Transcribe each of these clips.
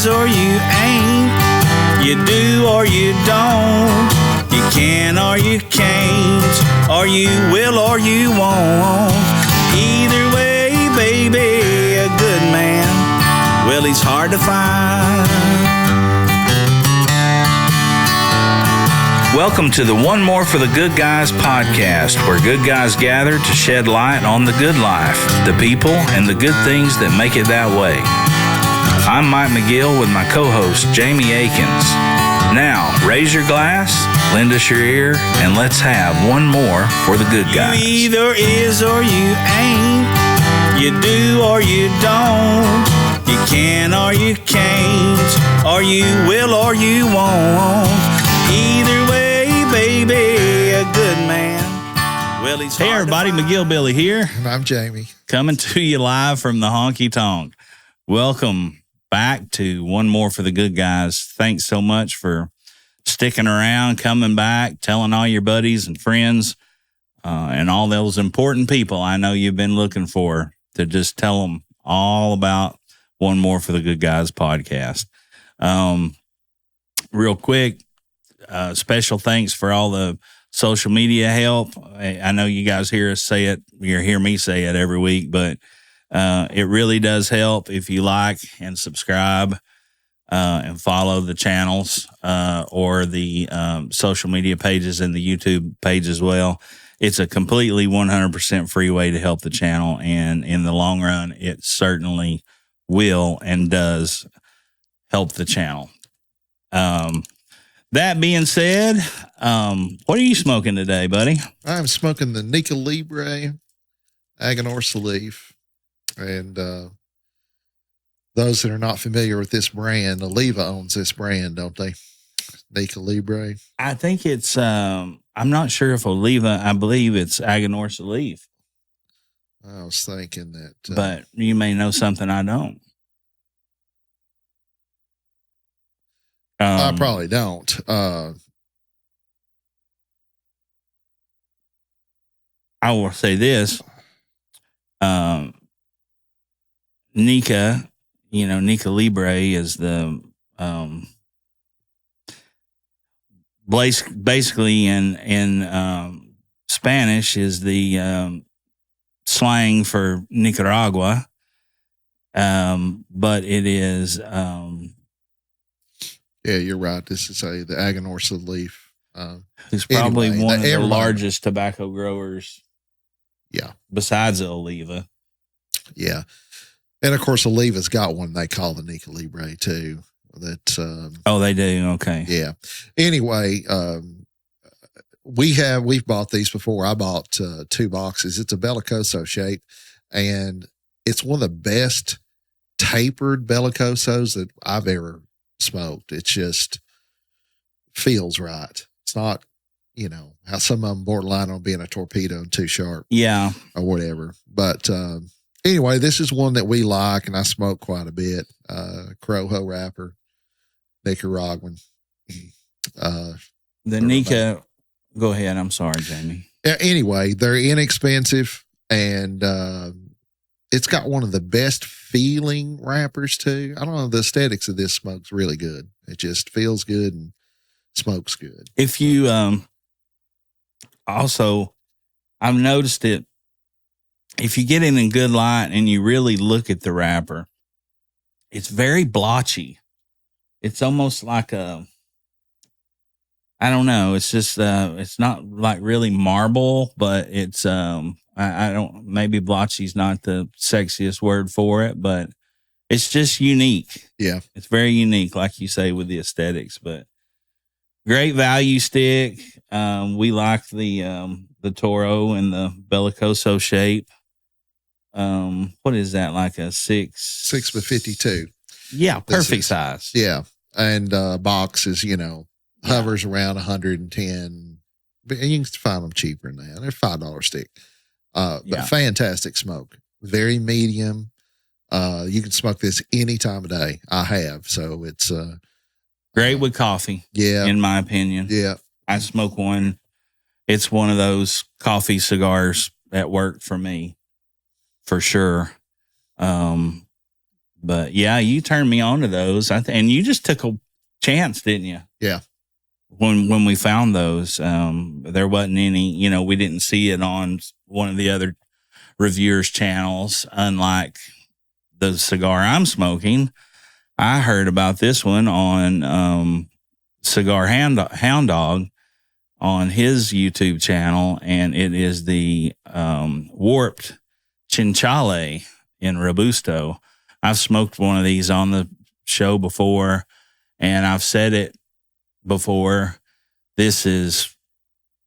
is or you ain't. You do or you don't. You can or you can't. Or you will or you won't. Either way, baby, a good man, well, he's hard to find. Welcome to the One More for the Good Guys podcast, where good guys gather to shed light on the good life, the people, and the good things that make it that way. I'm Mike McGill with my co-host, Jamie Akins. Now, raise your glass, lend us your ear, and let's have one more for the good guys. You either is or you ain't. You do or you don't. You can or you can't. Or you will or you won't. Either way, baby, a good man. Well, he's hey, everybody, McGill Billy here. And I'm Jamie. Coming to you live from the Honky Tonk. Welcome back to One More for the Good Guys. Thanks so much for sticking around, coming back, telling all your buddies and friends and all those important people I know you've been looking for to just tell them all about One More for the Good Guys podcast. Real quick, special thanks for all the social media help. I know you guys hear us say it, you hear me say it every week, but it really does help if you like and subscribe and follow the channels or the social media pages and the YouTube page as well. It's a completely 100% free way to help the channel, and in the long run, it certainly will and does help the channel. That being said, what are you smoking today, buddy? I'm smoking the Nica Libre Aganorsa leaf. And those that are not familiar with this brand, Oliva owns this brand, don't they? Nica Libre. I think it's, I'm not sure if Oliva, I believe it's Aganorsa leaf. I was thinking that. But you may know something I don't. I probably don't. I will say this. Nica, Nica Libre is the basically in Spanish is the slang for Nicaragua, but it is. Yeah, you're right. This is the Aganorsa leaf. It's probably one of the largest tobacco growers. Yeah. Besides the Oliva. Yeah. And of course, Oliva's got one they call the Nica Libre too. That oh, they do. Okay. Yeah. Anyway, we've bought these before. I bought 2 boxes. It's a Bellicoso shape, and it's one of the best tapered Bellicosos that I've ever smoked. It just feels right. It's not, how some of them borderline on being a torpedo and too sharp. Yeah. Or whatever. But anyway, this is one that we like, and I smoke quite a bit. Crojo wrapper, Nicaraguan. The Nica, go ahead. I'm sorry, Jamie. Anyway, they're inexpensive, and it's got one of the best feeling wrappers too. I don't know, the aesthetics of this smoke's really good. It just feels good and smokes good. If you also, I've noticed it, if you get it in good light and you really look at the wrapper, it's very blotchy. It's almost like I don't know. It's just, it's not like really marble, but it's, I don't, maybe blotchy's not the sexiest word for it, but it's just unique. Yeah. It's very unique, like you say, with the aesthetics, but great value stick. We like the Toro and the Bellicoso shape. What is that? Like a 6 by 52. Yeah. Perfect size. Yeah. And, box is, hovers around 110, but you can find them cheaper than that. They're $5 stick. But fantastic smoke, very medium. You can smoke this any time of day. I have. So it's, great with coffee. Yeah. In my opinion. Yeah. I smoke one. It's one of those coffee cigars that work for me for sure. But yeah, you turned me on to those. And you just took a chance, didn't you? Yeah. When we found those, there wasn't any, we didn't see it on one of the other reviewers' channels, unlike the cigar I'm smoking. I heard about this one on Cigar Hound Dog on his YouTube channel, and it is the Warped Chinchale in Robusto. I've smoked one of these on the show before, and I've said it before. This is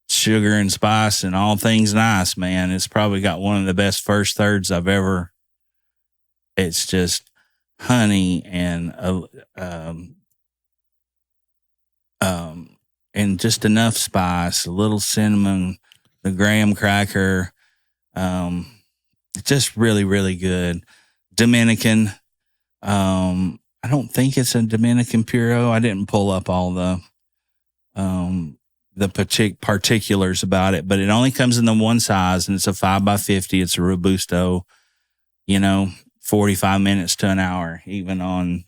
sugar and spice and all things nice, man. It's probably got one of the best first thirds I've ever. It's just honey and just enough spice, a little cinnamon, the graham cracker. Just really, really good. Dominican. I don't think it's a Dominican Puro. I didn't pull up all the particulars about it, but it only comes in the one size, and it's a 5x50. It's a Robusto, 45 minutes to an hour, even on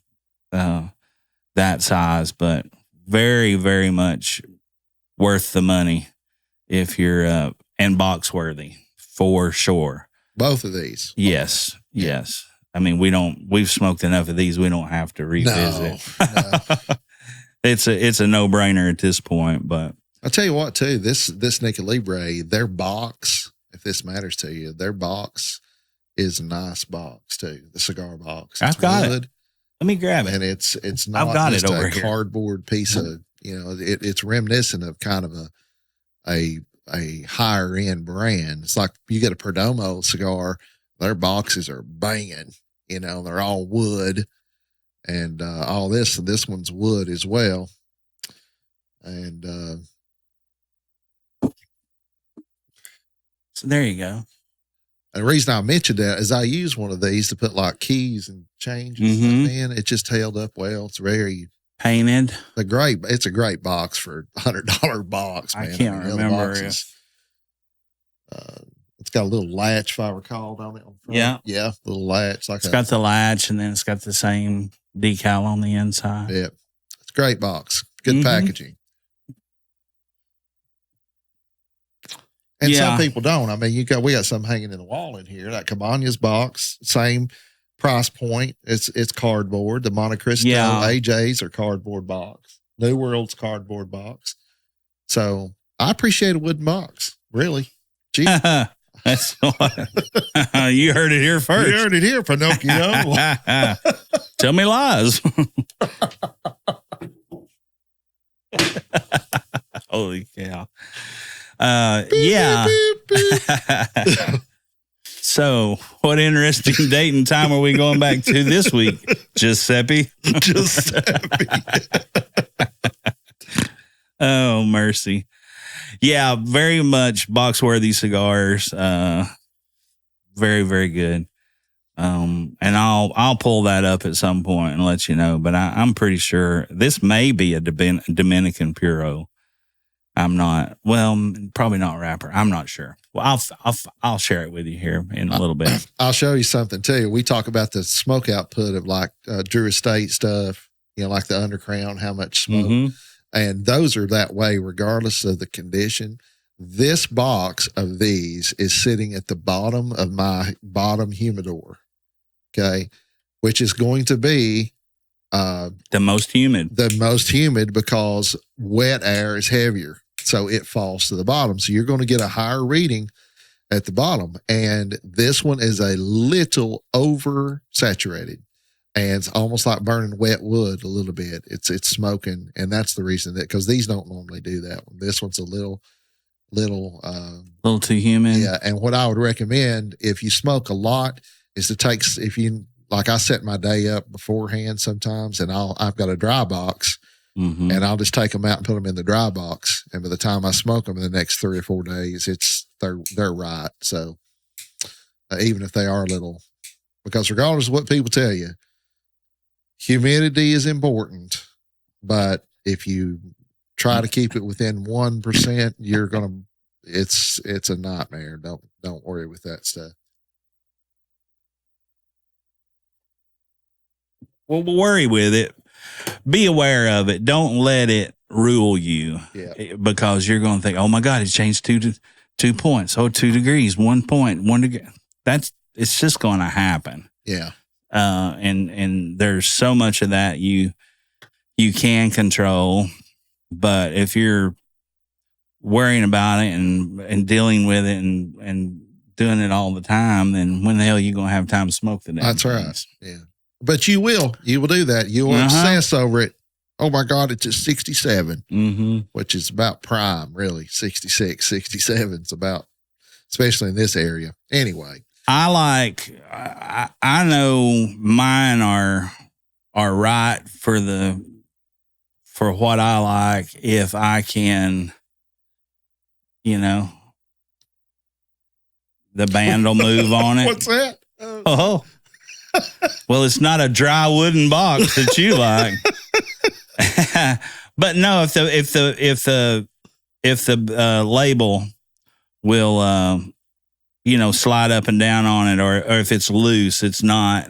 that size, but very, very much worth the money if you're and box worthy for sure. Both of these. Yes. Yes. I mean, we've smoked enough of these. We don't have to revisit. No. It's a no-brainer at this point, but I'll tell you what too, this Nica Libre, their box, if this matters to you, their box is a nice box too. The cigar box. I've got it. Let me grab it. And it's not I've got just it over a here. cardboard piece of, it's reminiscent of kind of a higher end brand. It's like you get a Perdomo cigar, their boxes are banging, they're all wood and all this, and this one's wood as well. And so there you go. And the reason I mentioned that is I use one of these to put like keys and change and stuff in. It just held up well. It's very painted. It's a great box for $100 box, man. I can't remember. It's got a little latch, if I recall, on it. Yeah. Yeah, little latch. It's got the latch, and then it's got the same decal on the inside. Yeah. It's a great box. Good packaging. And some people don't. I mean, we got some hanging in the wall in here. That Cabañas box, same price point. It's cardboard. The Monte Cristo AJs are cardboard box. New World's cardboard box. So I appreciate a wooden box. Really. Gee. That's what you heard it here first. You heard it here, Pinocchio. Tell me lies. Holy cow. Yeah. So, what interesting date and time are we going back to this week, Giuseppe? Giuseppe. Oh, mercy. Yeah, very much box-worthy cigars. Very, very good. And I'll pull that up at some point and let you know. But I'm pretty sure this may be a Dominican Puro. I'm not. Well, probably not wrapper. I'm not sure. Well, I'll share it with you here in a little bit. I'll show you something too. We talk about the smoke output of like Drew Estate stuff. Like the Undercrown, how much smoke. And those are that way regardless of the condition. This box of these is sitting at the bottom of my bottom humidor, okay, which is going to be the most humid. The most humid because wet air is heavier, so it falls to the bottom. So you're going to get a higher reading at the bottom. And this one is a little oversaturated. And it's almost like burning wet wood a little bit. It's smoking, and that's the reason because these don't normally do that one. This one's a little too humid. Yeah, and what I would recommend if you smoke a lot is to take like I set my day up beforehand sometimes, and I've got a dry box, and I'll just take them out and put them in the dry box, and by the time I smoke them in the next 3 or 4 days, they're right. So even if they are a little, because regardless of what people tell you. Humidity is important, but if you try to keep it within 1%, it's a nightmare. Don't worry with that stuff. Well, worry with it. Be aware of it. Don't let it rule you because you're going to think, oh, my God, it changed 2 points. Oh, 2 degrees, 1 point, 1 degree. It's just going to happen. Yeah. And there's so much of that you can control. But if you're worrying about it and dealing with it and doing it all the time, then when the hell are you going to have time to smoke the damn That's things? right. Yeah. But you will do that. You'll obsess over it. Oh my God, it's at 67, which is about prime, really. 66, 67 is about, especially in this area. Anyway. I know mine are right for what I like if I can, the band will move on it. What's that? Oh, well, it's not a dry wooden box that you like. But no, if the label will, slide up and down on it, or if it's loose, it's not,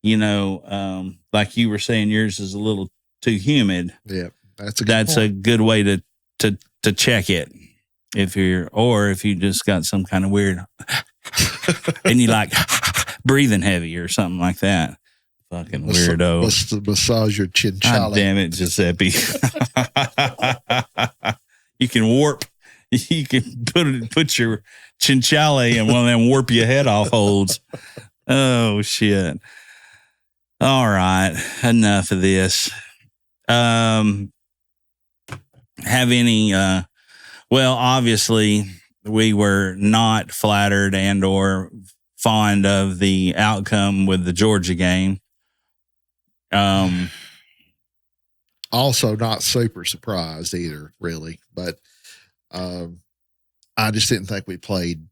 like you were saying, yours is a little too humid. Yeah, that's a good way to check it. If you just got some kind of weird, and you like breathing heavy or something like that. Fucking weirdo. Massage your chinchilla. God damn it, Giuseppe. You can warp. You can put your chinchilla in one of them warp your head off holds. Oh, shit. All right. Enough of this. Have any, well, obviously we were not flattered and or fond of the outcome with the Georgia game. Also not super surprised either, really, but I just didn't think we played.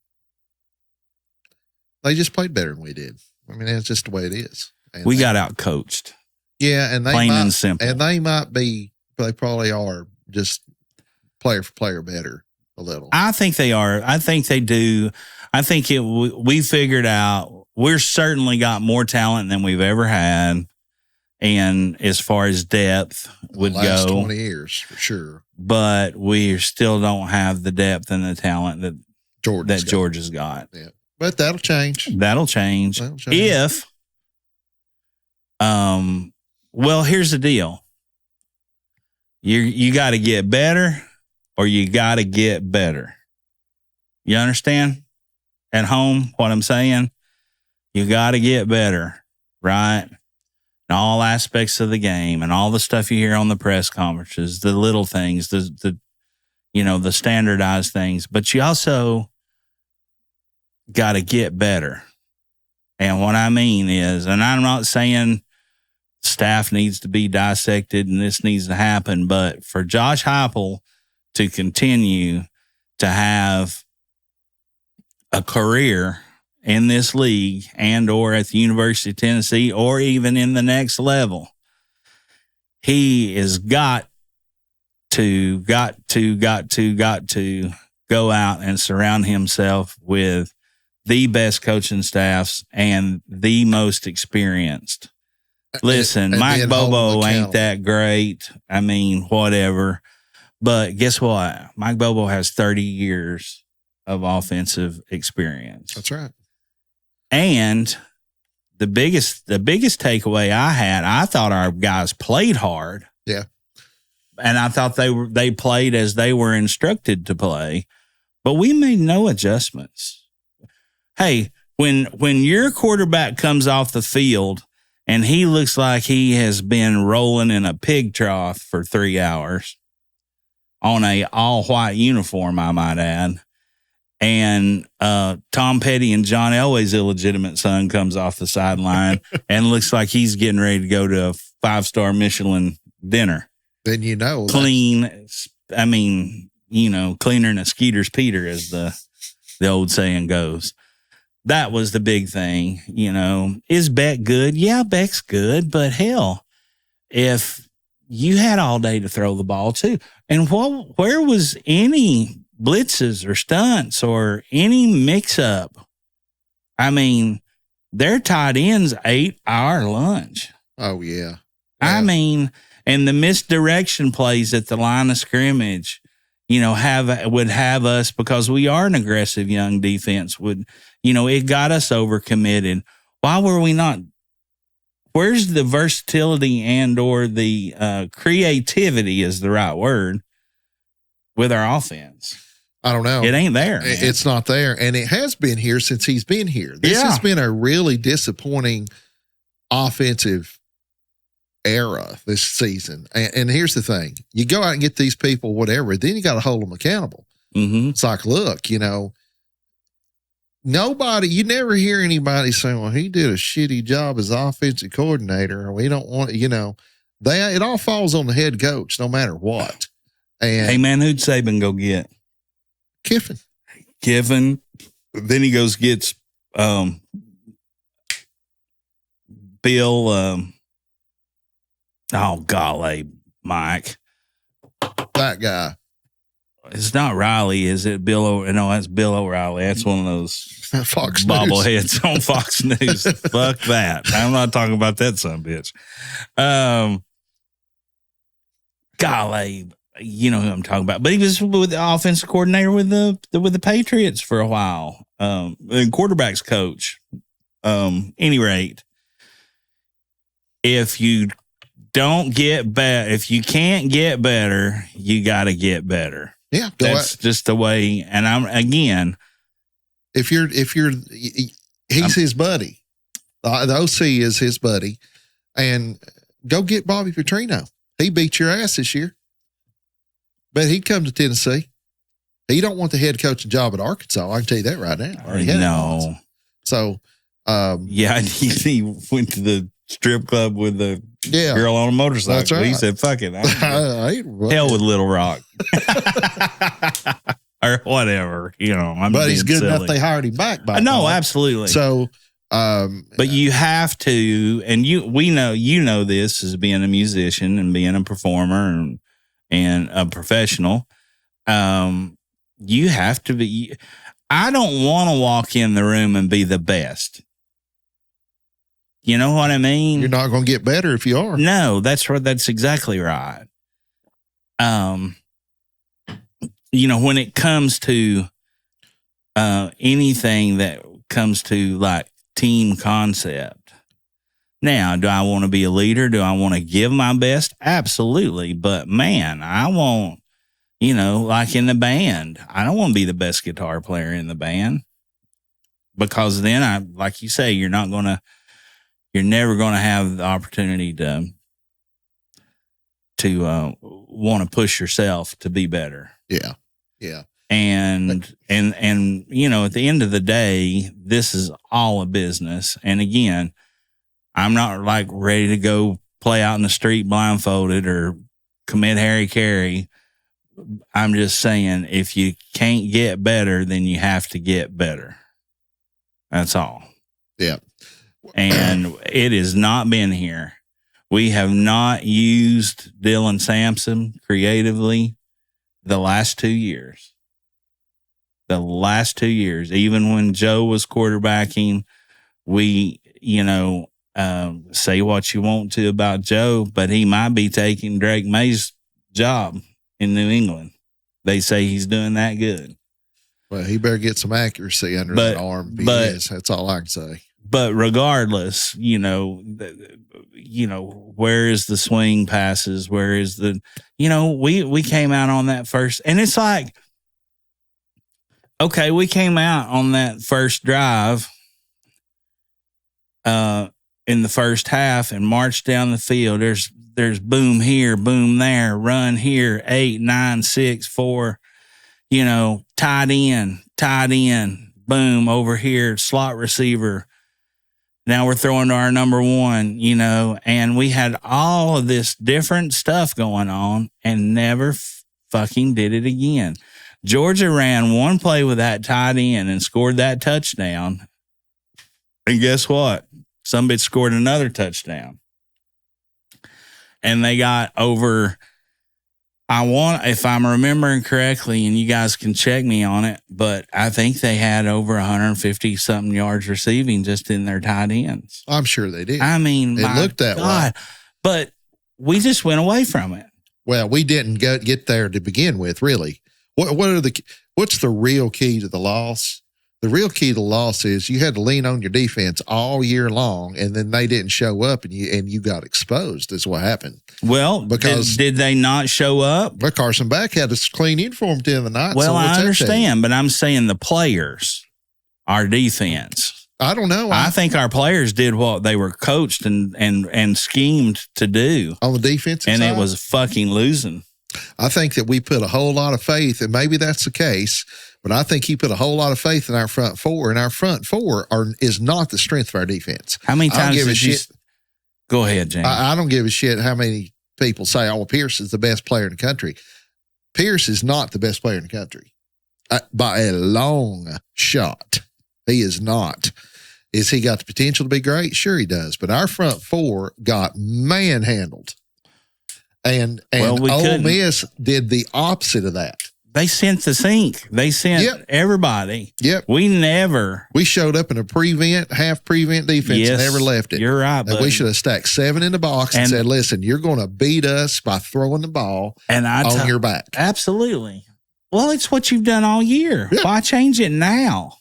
They just played better than we did. I mean, that's just the way it is. And we got out coached. Yeah, and plain and simple. And they probably are just player for player better a little. I think they are. I think they do. I think we figured out we're certainly got more talent than we've ever had. And as far as depth would last go, 20 years for sure. But we still don't have the depth and the talent that Georgia's got. Yeah, but that'll change. That'll change. If, well, here's the deal: you got to get better, or you got to get better. You understand? At home, what I'm saying? You got to get better, right? And all aspects of the game and all the stuff you hear on the press conferences, the little things, the standardized things, but you also got to get better. And what I mean is, and I'm not saying staff needs to be dissected and this needs to happen, but for Josh Heupel to continue to have a career in this league and or at the University of Tennessee or even in the next level, he has got to go out and surround himself with the best coaching staffs and the most experienced. Listen, and Mike Bobo ain't that great. I mean, whatever. But guess what? Mike Bobo has 30 years of offensive experience. That's right. And the biggest takeaway I thought our guys played hard. Yeah. And I thought they played as they were instructed to play, but we made no adjustments. Hey, when your quarterback comes off the field and he looks like he has been rolling in a pig trough for 3 hours on a all white uniform, I might add, and Tom Petty and John Elway's illegitimate son comes off the sideline and looks like he's getting ready to go to a 5-star Michelin dinner. Then clean. I mean, cleaner than a Skeeter's Peter, as the old saying goes. That was the big thing. Is Beck good? Yeah, Beck's good, but hell, if you had all day to throw the ball too, and where was any blitzes or stunts or any mix-up? I mean, their tight ends ate our lunch. Oh, yeah. I mean, and the misdirection plays at the line of scrimmage, would have us, because we are an aggressive young defense, it got us overcommitted. Why were we not? Where's the versatility and or the creativity is the right word with our offense? I don't know. It ain't there. Man. It's not there. And it has been here since he's been here. This has been a really disappointing offensive era this season. And here's the thing. You go out and get these people, whatever, then you got to hold them accountable. Mm-hmm. It's like, look, nobody, you never hear anybody saying, well, he did a shitty job as offensive coordinator, or we don't want, it all falls on the head coach no matter what. And hey, man, who'd Saban go get? Kiffin. Then he goes gets Bill. Golly, Mike. That guy. It's not Riley, is it? No, that's Bill O'Reilly. That's one of those Fox bobbleheads on Fox News. Fuck that. I'm not talking about that son of a bitch. Golly. You know who I'm talking about, but he was with the offensive coordinator with the Patriots for a while, and quarterbacks coach. Any rate, if you don't get better, if you can't get better, you got to get better. Yeah, that's just the way. And if you're, he's his buddy. The OC is his buddy, and go get Bobby Petrino. He beat your ass this year. But he'd come to Tennessee. He don't want the head coaching job at Arkansas. I can tell you that right now. No. So, he went to the strip club with the girl on a motorcycle. That's right. He said, "Fuck it, hell with Little Rock." Or whatever, but he's good enough. They hired him back. No, absolutely. So, but you have to, and we know this as being a musician and being a performer and a professional. You have to be. I don't want to walk in the room and be the best. You know what I mean? You're not going to get better if you are. No, that's exactly right. When it comes to anything that comes to like team concept. Now, do I want to be a leader? Do I want to give my best? Absolutely. But man, I want, like in the band, I don't want to be the best guitar player in the band, because then like you say, you're never going to have the opportunity to want to push yourself to be better. Yeah. Yeah. And at the end of the day, this is all a business. And again, I'm not like ready to go play out in the street blindfolded or commit Harry Carey. I'm just saying, if you can't get better, then you have to get better. That's all. Yeah. And it has not been here. We have not used Dylan Sampson creatively the last 2 years. Even when Joe was quarterbacking, we, say what you want to about Joe, but he might be taking Drake May's job in New England. They say he's doing that good. Well, he better get some accuracy under that arm. That's all I can say. But regardless, where is the swing passes? Where is the, we came out on that first, and it's like, okay, we came out on that first drive in the first half and marched down the field. There's boom here, boom there, run here, 8, 9, 6, 4, tight end, boom, over here, slot receiver. Now we're throwing to our number one, and we had all of this different stuff going on and never fucking did it again. Georgia ran one play with that tight end and scored that touchdown. And guess what? Some bitch scored another touchdown. And they got over if I'm remembering correctly, and you guys can check me on it, but I think they had over 150 something yards receiving just in their tight ends. I'm sure they did. I mean, it looked that way, but we just went away from it. Well, we didn't get there to begin with, really. What's the real key to the loss? The real key to the loss is you had to lean on your defense all year long, and then they didn't show up, and you got exposed. Is what happened. Well, because did they not show up? But Carson Beck had a clean uniform at the end of the night. Well, I understand, but I'm saying the players, our defense. I don't know. I think our players did what they were coached and schemed to do on the defensive side, and it was fucking losing. I think that we put a whole lot of faith, and maybe that's the case, but I think he put a whole lot of faith in our front four, and our front four is not the strength of our defense. How many times did you go ahead, James? I don't give a shit how many people say, oh, Pierce is the best player in the country. Pierce is not the best player in the country by a long shot. He is not. Is he got the potential to be great? Sure he does. But our front four got manhandled. And Ole Miss did the opposite of that. They sent the sink. They sent everybody. Yep. We showed up in a half prevent defense and never left it. You're right. And we should have stacked 7 in the box and said, listen, you're going to beat us by throwing the ball on your back. Absolutely. Well, it's what you've done all year. Yeah. Why change it now?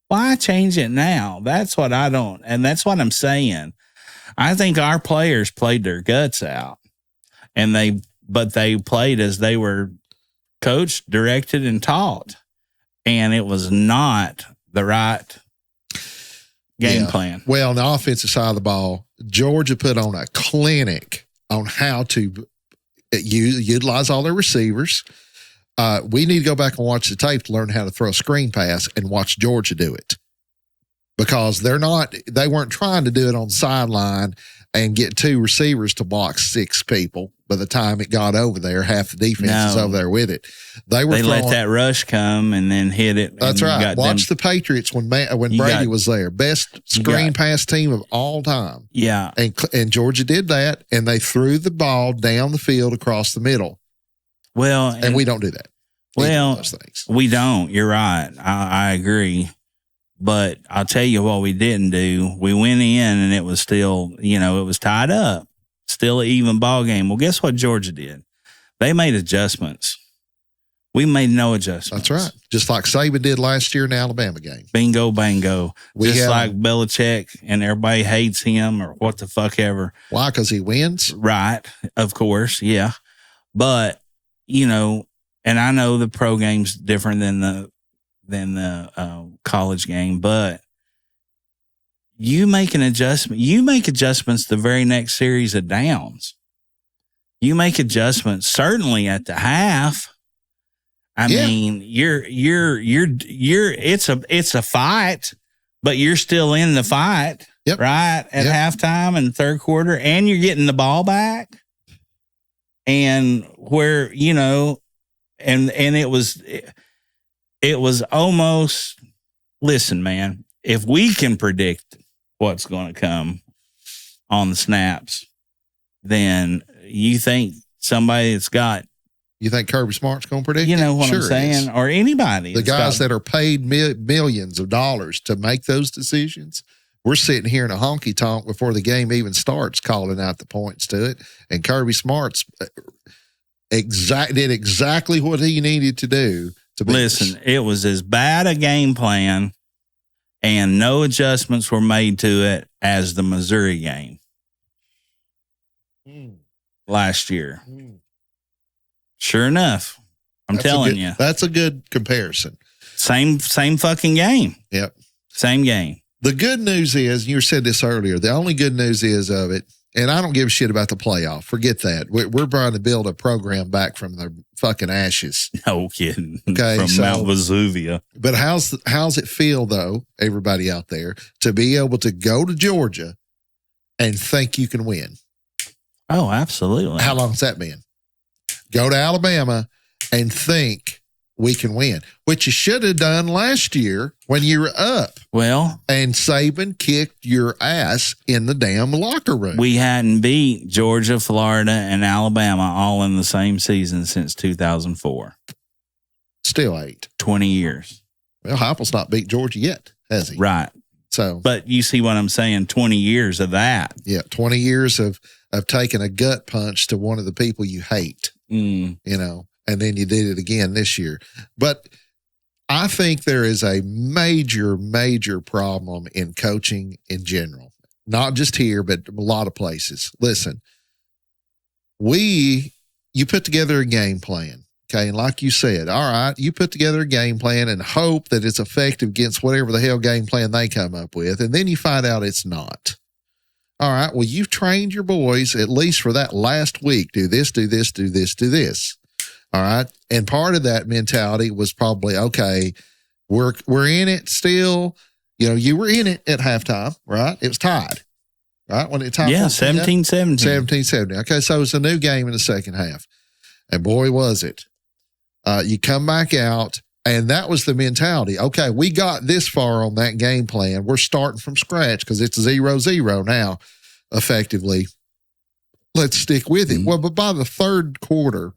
Why change it now? That's what I don't. And that's what I'm saying. I think our players played their guts out. But they played as they were coached, directed, and taught. And it was not the right game plan. Well, on the offensive side of the ball, Georgia put on a clinic on how to utilize all their receivers. We need to go back and watch the tape to learn how to throw a screen pass and watch Georgia do it. Because they weren't trying to do it on the sideline and get 2 receivers to block 6 people. By the time it got over there, half the defense is over there with it. They let that rush come and then hit it. That's right. Watch the Patriots when Brady was there. Best screen pass team of all time. Yeah. And Georgia did that, and they threw the ball down the field across the middle. Well, and we don't do that. Well, we don't. You're right. I agree. But I'll tell you what we didn't do. We went in and it was still, it was tied up. Still an even ball game. Well, guess what Georgia did? They made adjustments. We made no adjustments. That's right. Just like Saban did last year in the Alabama game. Bingo, bango. Just like Belichick, and everybody hates him or what the fuck ever. Why? Because he wins? Right. Of course. Yeah. But, and I know the pro game's different than the college game, but you make an adjustment. You make adjustments the very next series of downs. You make adjustments certainly at the half. I mean, it's a fight, but you're still in the fight, right? At halftime and third quarter, and you're getting the ball back. And where, and it was almost, listen, man, if we can predict what's going to come on the snaps, then you think somebody that's got. You think Kirby Smart's going to predict it? You know what I'm saying? Or anybody. The guys that are paid millions of dollars to make those decisions. We're sitting here in a honky tonk before the game even starts calling out the points to it. And Kirby Smart's did exactly what he needed to do. Listen, it was as bad a game plan and no adjustments were made to it as the Missouri game last year. Sure enough, I'm telling you. That's a good comparison. Same fucking game. Yep. Same game. The good news is, you said this earlier, the only good news is of it, and I don't give a shit about the playoff. Forget that. We're trying to build a program back from the fucking ashes. No kidding. Okay, from Mount Vesuvia. But how's it feel, though, everybody out there, to be able to go to Georgia and think you can win? Oh, absolutely. How long has that been? Go to Alabama and think, we can win, which you should have done last year when you were up. Well, and Saban kicked your ass in the damn locker room. We hadn't beat Georgia, Florida, and Alabama all in the same season since 2004. Still 8. 20 years. Well, Heupel's not beat Georgia yet, has he? Right. So, but you see what I'm saying? 20 years of that. Yeah, 20 years of taking a gut punch to one of the people you hate, you know, and then you did it again this year. But I think there is a major, major problem in coaching in general, not just here, but a lot of places. Listen, you put together a game plan. Okay. And like you said, all right, you put together a game plan and hope that it's effective against whatever the hell game plan they come up with. And then you find out it's not. All right. Well, you've trained your boys at least for that last week. Do this, do this, do this, do this. All right. And part of that mentality was probably, okay, we're in it still. You know, you were in it at halftime, right? It was tied, right? When it tied. Yeah, 17-17. 17-17. Okay. So it's a new game in the second half. And boy, was it. You come back out, and that was the mentality. Okay, we got this far on that game plan. We're starting from scratch because it's 0-0 now, effectively. Let's stick with it. Well, but by the third quarter,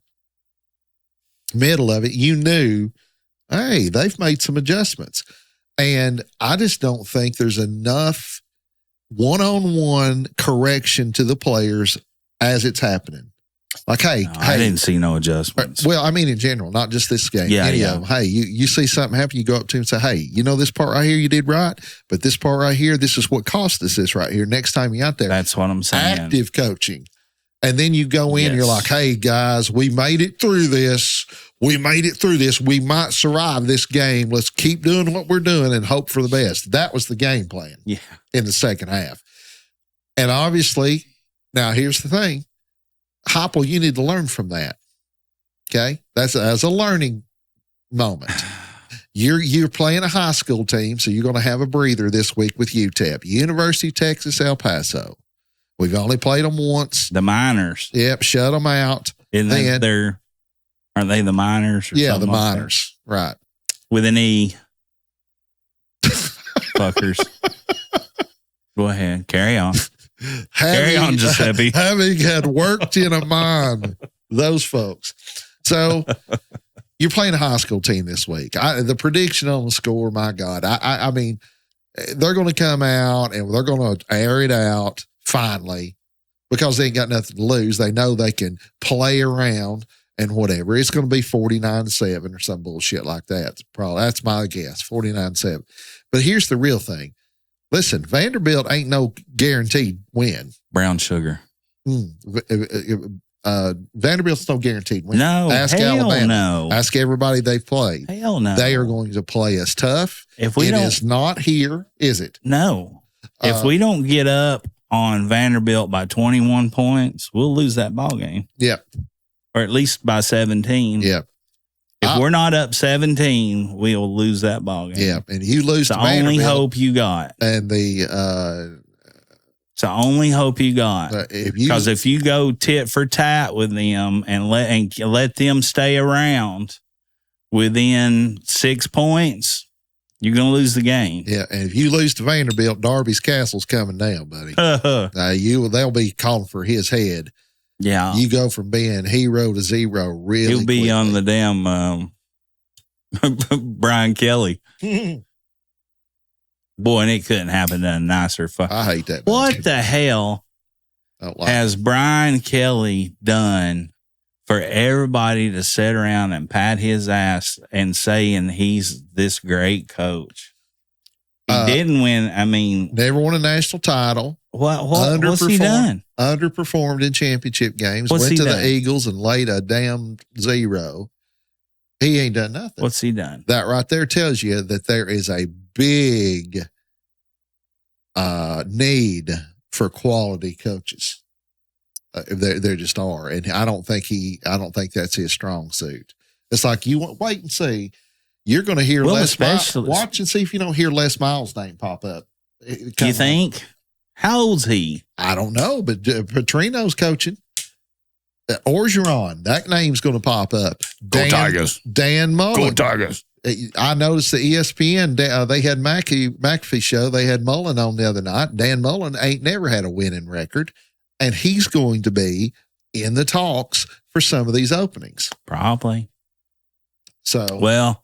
middle of it, you knew, hey, they've made some adjustments. And I just don't think there's enough one-on-one correction to the players as it's happening. Like, hey, I didn't see no adjustments. Well, I mean, in general, not just this game. Yeah, Any of them. Hey, you see something happen, you go up to him and say, hey, you know this part right here you did right, but this part right here, this is what cost us this right here. Next time you're out there. That's what I'm saying. Active coaching. And then you go in, you're like, hey, guys, we made it through this. We made it through this. We might survive this game. Let's keep doing what we're doing and hope for the best. That was the game plan in the second half. And obviously, now here's the thing. Heupel, you need to learn from that. Okay, that's a learning moment. You're playing a high school team, so you're going to have a breather this week with UTEP, University of Texas, El Paso. We've only played them once. The Miners. Yep, shut them out. Aren't they the Miners? Or yeah, the like Miners. That? Right. With an E. Fuckers. Go ahead, carry on. Carry on, Giuseppe. Having had worked in a mine, those folks. So you're playing a high school team this week. The prediction on the score, my God, I mean, they're going to come out and they're going to air it out finally because they ain't got nothing to lose. They know they can play around and whatever. It's going to be 49-7 or some bullshit like that. That's my guess, 49-7. But here's the real thing. Listen, Vanderbilt ain't no guaranteed win. Brown sugar. Vanderbilt's no guaranteed win. No, ask hell Alabama. No. Ask everybody they've played. Hell no. They are going to play us tough. If we it is not here, is it? No. If we don't get up on Vanderbilt by 21 points, we'll lose that ball game. Yeah. Or at least by 17. Yeah. If we're not up 17, we'll lose that ball game. Yeah, and you lose it's to the only Vanderbilt, hope you got. And it's the only hope you got. Because if you go tit for tat with them and let them stay around within 6 points, you're going to lose the game. Yeah, and if you lose to Vanderbilt, Darby's castle's coming down, buddy. They'll be calling for his head. Yeah. You go from being hero to zero really He'll be quickly. on the damn Brian Kelly. Boy, and it couldn't happen to a nicer I hate that. What the hell has Brian Kelly done for everybody to sit around and pat his ass and saying he's this great coach? He didn't win. I mean, never won a national title. What's he done? Underperformed in championship games. What's went to done? the Eagles and laid a damn zero. He ain't done nothing. What's he done? That right there tells you that there is a big need for quality coaches. There just are, and I don't think that's his strong suit. It's like wait and see. You're going to hear Les Miles. Watch and see if you don't hear Les Miles' name pop up. Do you think? How old's he? I don't know, but Petrino's coaching. Orgeron, that name's going to pop up. Go Tigers. Dan Mullen. Go Tigers. I noticed the ESPN, they had McAfee show. They had Mullen on the other night. Dan Mullen ain't never had a winning record, and he's going to be in the talks for some of these openings. Probably. So, well,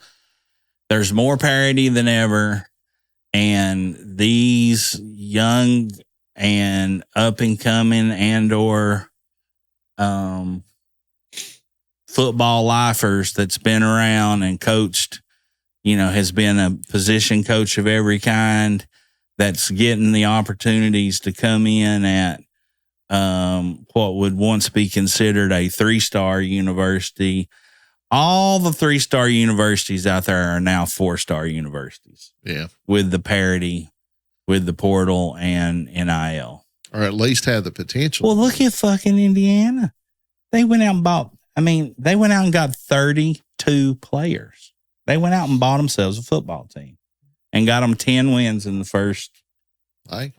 there's more parity than ever, and these young and up and coming and/or football lifers that's been around and coached, has been a position coach of every kind, that's getting the opportunities to come in at what would once be considered a 3-star university. All the 3-star universities out there are now 4-star universities. Yeah. With the parity, with the portal and NIL. Or at least have the potential. Well, look at fucking Indiana. They went out and got 32 players. They went out and bought themselves a football team and got them 10 wins in the first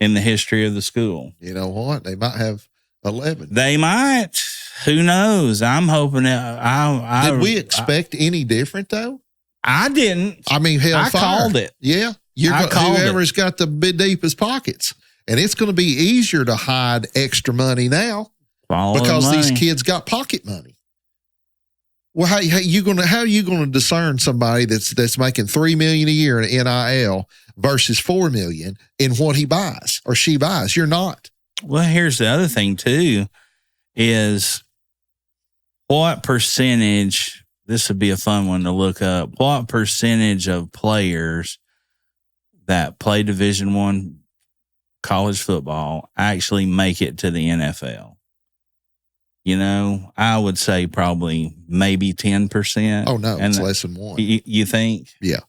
in the history of the school. You know what? They might have 11. They might. Who knows? I'm hoping Did we expect any different though? I didn't. I mean, I called it. Yeah. Whoever's got the deepest pockets. And it's going to be easier to hide extra money now because these kids got pocket money. Well, how are you going to discern somebody that's making $3 million a year in NIL versus $4 million in what he buys or she buys? You're not. Well, here's the other thing too, is what percentage, this would be a fun one to look up, what percentage of players that play Division I college football actually make it to the NFL? I would say probably maybe 10%. Oh, no, it's less than 1. You think? Yeah.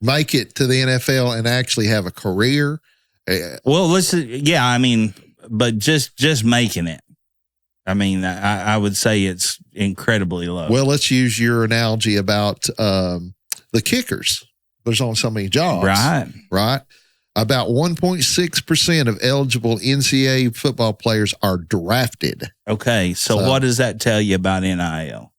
Make it to the NFL and actually have a career. Well, but just making it. I would say it's incredibly low. Well, let's use your analogy about the kickers. There's only so many jobs. Right? About 1.6% of eligible NCAA football players are drafted. Okay, so what does that tell you about NIL?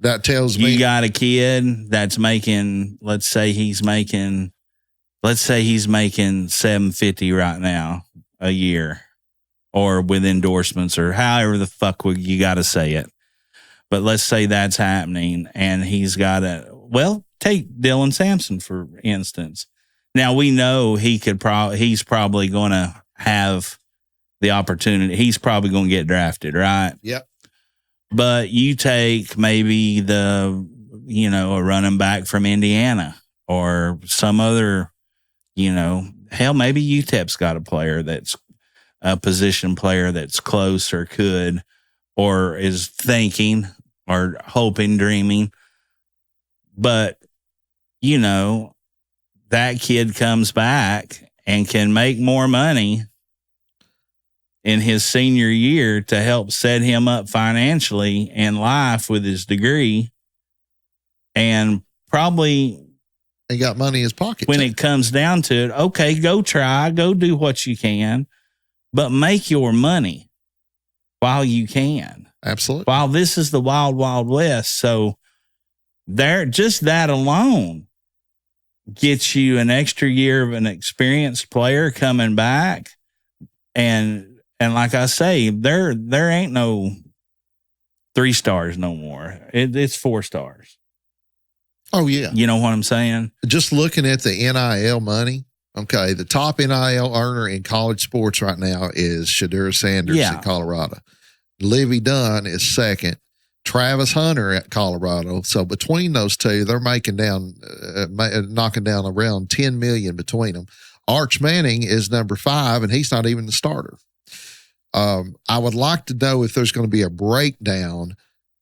That tells me you got a kid that's making, let's say he's making $750 right now a year, or with endorsements, or however the fuck you got to say it. But let's say that's happening, and he's got take Dylan Sampson for instance. Now we know he's probably going to have the opportunity. He's probably going to get drafted, right? Yep. But you take maybe a running back from Indiana or some other, hell, maybe UTEP's got a player that's a position player that's close or could, or is thinking or hoping, dreaming. But, that kid comes back and can make more money in his senior year to help set him up financially in life with his degree, and probably he got money in his pocket. When it comes down to it, okay, go do what you can, but make your money while you can. Absolutely. While this is the wild, wild west. So just that alone gets you an extra year of an experienced player coming back. And like I say, there ain't no 3 stars no more. It's 4 stars. Oh, yeah. You know what I'm saying? Just looking at the NIL money, okay, the top NIL earner in college sports right now is Shedeur Sanders in Colorado. Livy Dunn is second. Travis Hunter at Colorado. So between those two, they're knocking down around $10 million between them. Arch Manning is number 5, and he's not even the starter. I would like to know if there's going to be a breakdown,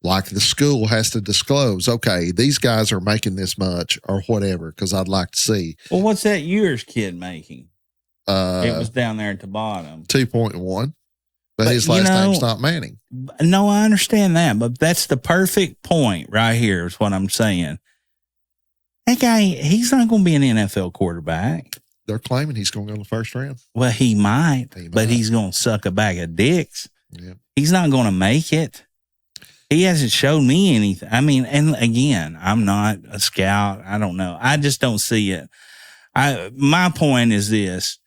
like the school has to disclose, okay, these guys are making this much or whatever, because I'd like to see. Well, what's that year's kid making? It was down there at the bottom. 2.1. But his last name's not Manning. No, I understand that, but that's the perfect point right here is what I'm saying. That guy, he's not going to be an NFL quarterback. They're claiming he's going to go in the first round. Well, he might, but he's going to suck a bag of dicks. Yeah. he's not going to make it. He hasn't showed me anything. I mean, and again, I'm not a scout. I don't know. I just don't see it. My point is this.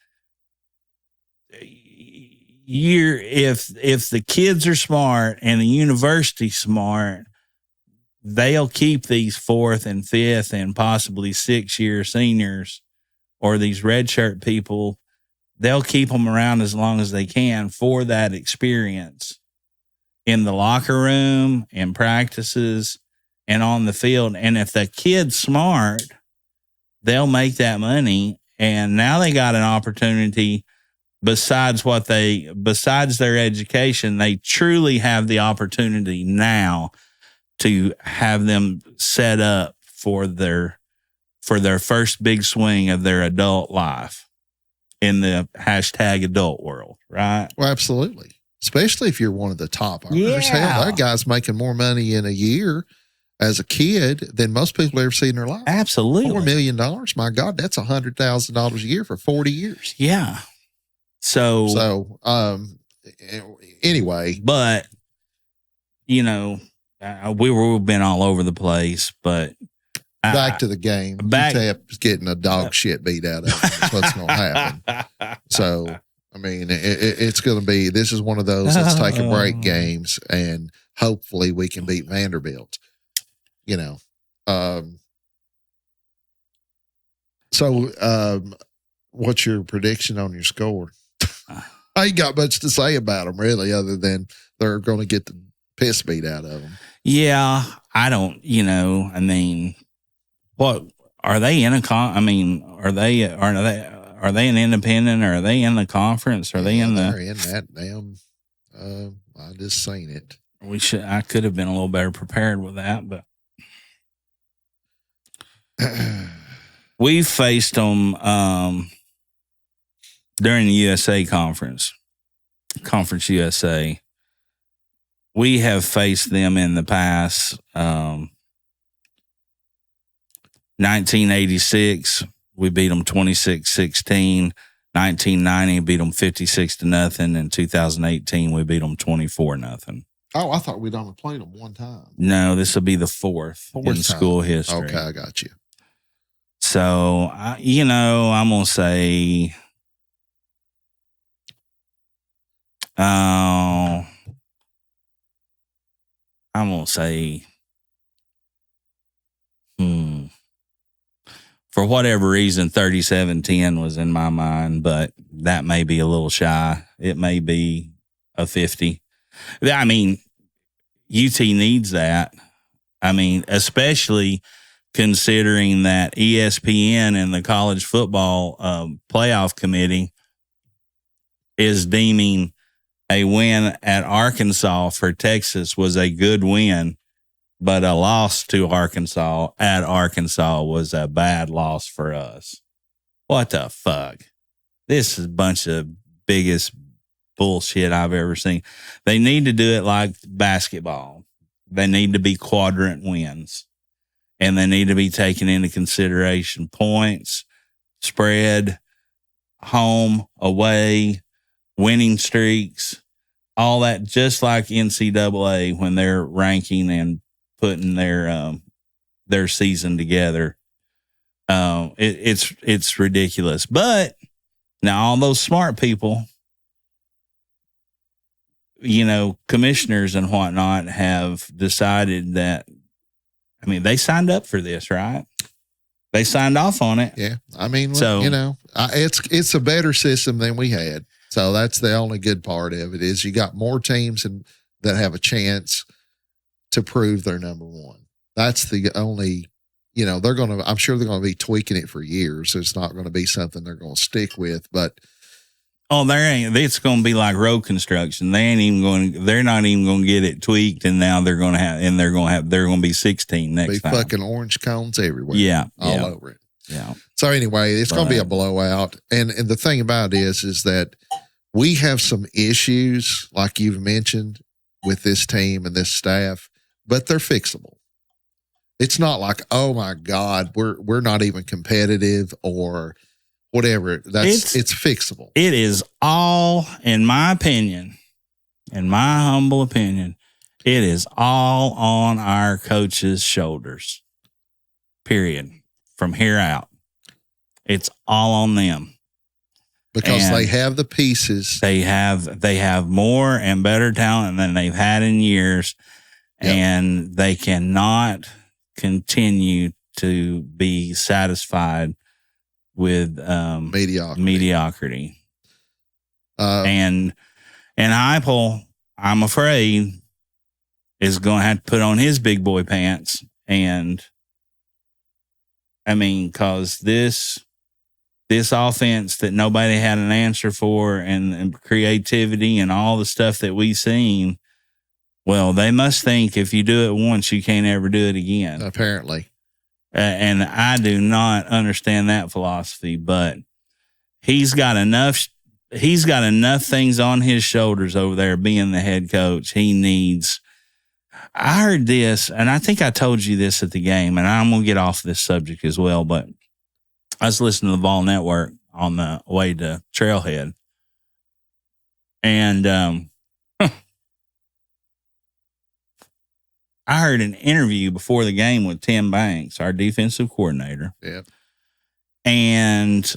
If the kids are smart and the university's smart, they'll keep these 4th and 5th and possibly 6-year seniors or these redshirt people. They'll keep them around as long as they can for that experience in the locker room, in practices, and on the field. And if the kid's smart, they'll make that money. And now they got an opportunity besides their education. They truly have the opportunity now to have them set up for their first big swing of their adult life in the #adult world, right? Well, absolutely. Especially if you're one of the top earners. Yeah. Hell, that guy's making more money in a year as a kid than most people ever see in their life. Absolutely. $4 million. My God, that's $100,000 a year for 40 years. Yeah. So anyway, but we've been all over the place, but back to the game. UTEP's getting a dog shit beat out of them. That's what's going to happen. So, I mean, it's going to be, this is one of those let's take a break games, and hopefully we can beat Vanderbilt. What's your prediction on your score? I ain't got much to say about them, really, other than they're going to get the piss beat out of them. Yeah, I don't, I mean, what are they in are they an independent, or are they in the conference? Are they in they're in that damn, I just seen it. I could have been a little better prepared with that, but we faced them, during the USA Conference USA. We have faced them in the past. 1986, we beat them 26-16. 1990, beat them 56-0. In 2018, we beat them 24-0. Oh, I thought we'd only played them one time. No, this will be the fourth in time. School history. Okay, I got you. So, I'm going to say, I'm going to say, for whatever reason, 37-10 was in my mind, but that may be a little shy. It may be a 50. I mean, UT needs that. I mean, especially considering that ESPN and the college football playoff committee is deeming a win at Arkansas for Texas was a good win, but a loss to Arkansas at Arkansas was a bad loss for us. What the fuck? This is a bunch of biggest bullshit I've ever seen. They need to do it like basketball. They need to be quadrant wins, and they need to be taken into consideration points, spread, home, away, winning streaks, all that, just like NCAA when they're ranking and putting their season together. It's ridiculous. But now all those smart people, commissioners and whatnot, have decided that, they signed up for this, right? They signed off on it. Yeah. I mean, it's a better system than we had. So that's the only good part of it, is you got more teams that have a chance to prove they're number one. That's the only, I'm sure they're going to be tweaking it for years. So it's not going to be something they're going to stick with, but. Oh, it's going to be like road construction. They're not even going to get it tweaked. And now they're going to be 16 next time. Fucking orange cones everywhere. Yeah. All over it. Yeah. So anyway, it's going to be a blowout. And the thing about it is that we have some issues, like you've mentioned, with this team and this staff, but they're fixable. It's not like, oh my God, we're not even competitive or whatever. It's fixable. It is all, in my opinion, in my humble opinion, it is all on our coaches' shoulders. Period. From here out, it's all on them because they have the pieces. They have more and better talent than they've had in years, and they cannot continue to be satisfied with mediocrity. And Heupel, I'm afraid, is going to have to put on his big boy pants. And I mean, because this offense that nobody had an answer for, and creativity and all the stuff that we've seen, well, they must think if you do it once, you can't ever do it again. Apparently. And I do not understand that philosophy, but he's got enough things on his shoulders over there being the head coach. He needs, I heard this, and I think I told you this at the game, and I'm going to get off this subject as well, but I was listening to the Ball Network on the way to Trailhead, and I heard an interview before the game with Tim Banks, our defensive coordinator. Yeah. And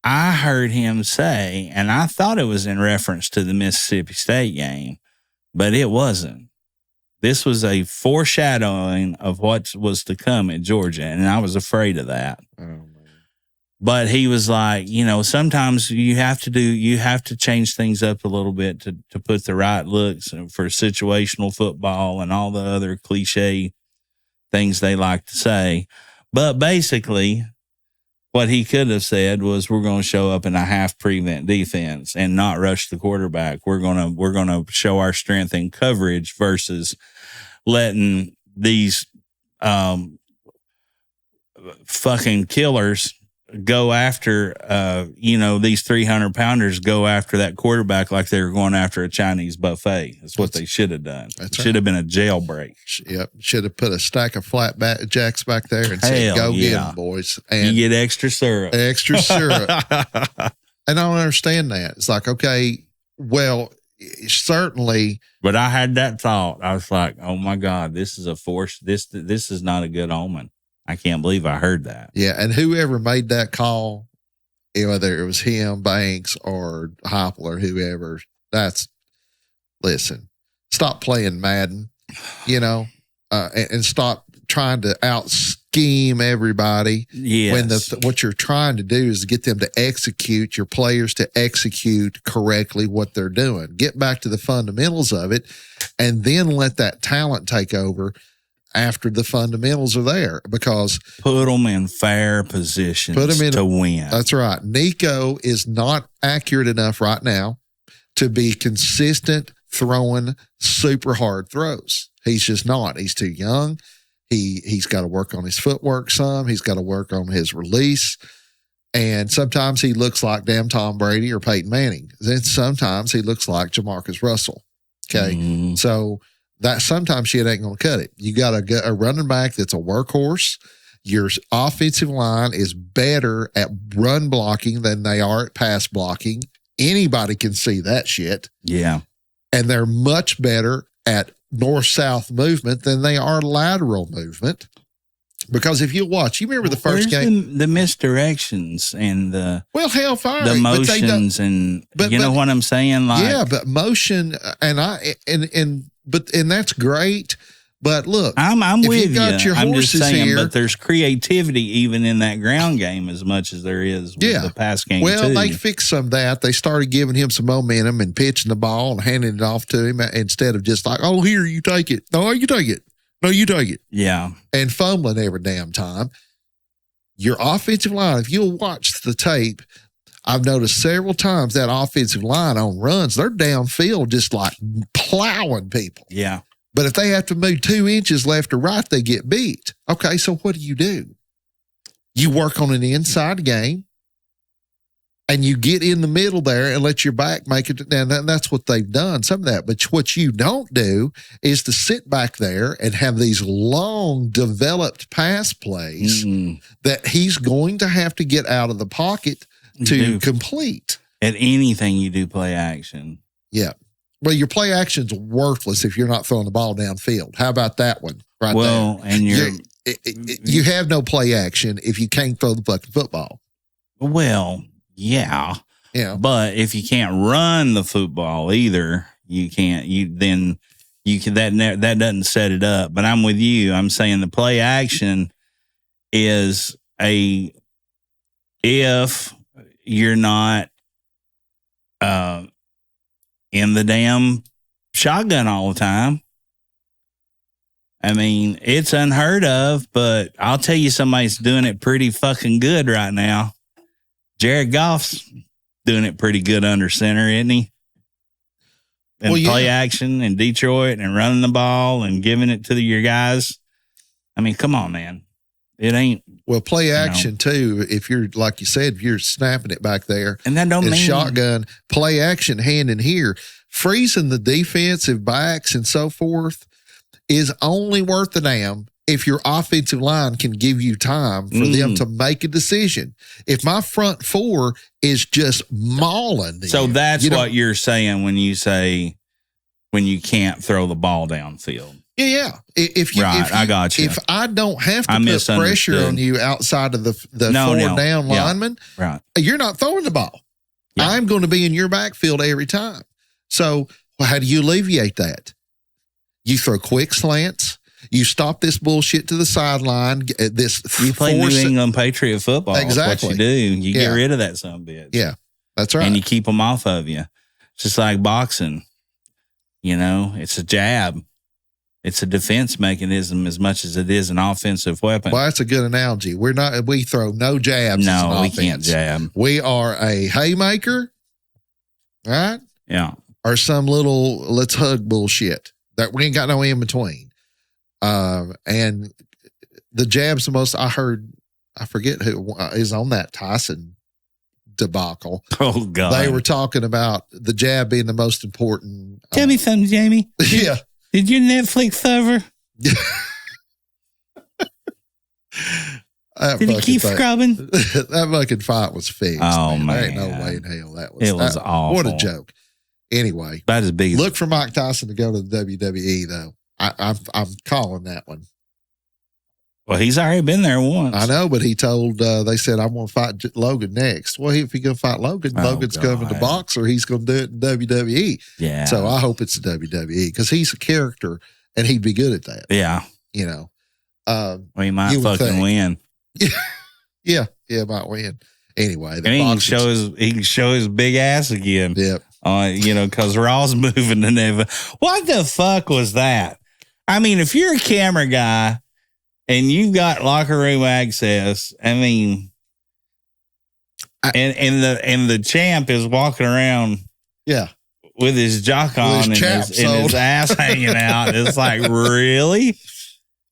I heard him say, and I thought it was in reference to the Mississippi State game, but it wasn't. This was a foreshadowing of what was to come at Georgia, and I was afraid of that. Oh, man. But he was like, sometimes you have to change things up a little bit to put the right looks for situational football and all the other cliche things they like to say. But basically, what he could have said was, we're going to show up in a half prevent defense and not rush the quarterback. We're going to show our strength in coverage versus letting these fucking killers go after, these 300-pounders go after that quarterback like they were going after a Chinese buffet. That's what they should have done. It should have been a jailbreak. Yep. Should have put a stack of flat jacks back there and said, go get them, boys. And you get extra syrup. Extra syrup. And I don't understand that. It's like, okay, well, certainly. But I had that thought. I was like, oh, my God, this is a force. This is not a good omen. I can't believe I heard that. Yeah, and whoever made that call, whether it was him, Banks, or Heupel, or whoever, listen, stop playing Madden, and stop trying to out-scheme everybody. Yes. When what you're trying to do is get them to execute, your players to execute correctly what they're doing. Get back to the fundamentals of it, and then let that talent take over after the fundamentals are there, because put them in fair positions to win. That's right. Nico is not accurate enough right now to be consistent throwing super hard throws. He's just not. He's too young. He's got to work on his footwork some. He's got to work on his release. And sometimes he looks like damn Tom Brady or Peyton Manning. Then sometimes he looks like Jamarcus Russell. Okay. Mm. So that sometimes shit ain't going to cut it. You got a running back that's a workhorse. Your offensive line is better at run blocking than they are at pass blocking. Anybody can see that shit. Yeah. And they're much better at north-south movement than they are lateral movement. Because if you watch, you remember the first game, the misdirections and the hellfire, the motions, but you know what I'm saying? Like, yeah, but motion and that's great. But look, I'm with you. Got your I'm horses just saying, here, but there's creativity even in that ground game as much as there is with the pass game. Well, too. They fixed some of that. They started giving him some momentum and pitching the ball and handing it off to him instead of just like, oh, here, you take it. No, you take it. No, you take it. Yeah. And fumbling every damn time. Your offensive line, if you'll watch the tape, I've noticed several times that offensive line on runs, they're downfield just like plowing people. Yeah. But if they have to move 2 inches left or right, they get beat. Okay, so what do? You work on an inside game, and you get in the middle there and let your back make it. And that's what they've done, some of that. But what you don't do is to sit back there and have these long developed pass plays that he's going to have to get out of the pocket to complete. At anything you do play action, Yeah. Well, your play action's worthless if you're not throwing the ball downfield. How about that one right well, there? And you have no play action if you can't throw the fucking football. Well, yeah. Yeah. But if you can't run the football either, you can't. That doesn't set it up. But I'm with you. I'm saying the play action is if you're not in the damn shotgun all the time. I mean, it's unheard of, but I'll tell you somebody's doing it pretty fucking good right now. Jared Goff's doing it pretty good under center, isn't he? And play action in Detroit and running the ball and giving it to your guys. I mean, come on, man. It ain't. Well, play action too. If you're, like you said, if you're snapping it back there, and that don't mean shotgun, play action hand in here, freezing the defensive backs and so forth is only worth the damn if your offensive line can give you time for them to make a decision. If my front four is just mauling them, so that's what you're saying when you say when you can't throw the ball downfield. Yeah. I got you. If I don't have to put pressure on you outside of the four down lineman, right, you're not throwing the ball. Yeah. I'm going to be in your backfield every time. So how do you alleviate that? You throw quick slants. You stop this bullshit to the sideline. You play New England Patriot football. Exactly. That's what you do. You get rid of that son of a bitch. Yeah, that's right. And you keep them off of you. It's just like boxing. It's a jab. It's a defense mechanism as much as it is an offensive weapon. Well, that's a good analogy. We throw no jabs. No, we can't jab. We are a haymaker, right? Yeah. Or some little let's hug bullshit that we ain't got no in between. And the jab's the most I heard. I forget who is on that Tyson debacle. Oh God! They were talking about the jab being the most important. Tell me something, Jamie. Yeah. Did your Netflix over? Did he keep scrubbing? That fucking fight was fixed. Oh man, there ain't no way in hell that was. It was awful. What a joke. Anyway, about as big. Look for Mike Tyson to go to the WWE though. I'm calling that one. Well, he's already been there once. I know, but he told, they said, I'm going to fight Logan next. Well, if he's going to fight Logan, Logan's coming to box or he's going to do it in WWE. Yeah. So I hope it's the WWE because he's a character and he'd be good at that. Yeah. Well, he might fucking win. Yeah, might win. Anyway. And he can show his big ass again. Yep. Because Raw's moving to never. What the fuck was that? I mean, if you're a camera guy, and you've got locker room access. I mean, and the champ is walking around, with his jock on and his ass hanging out. It's like, really?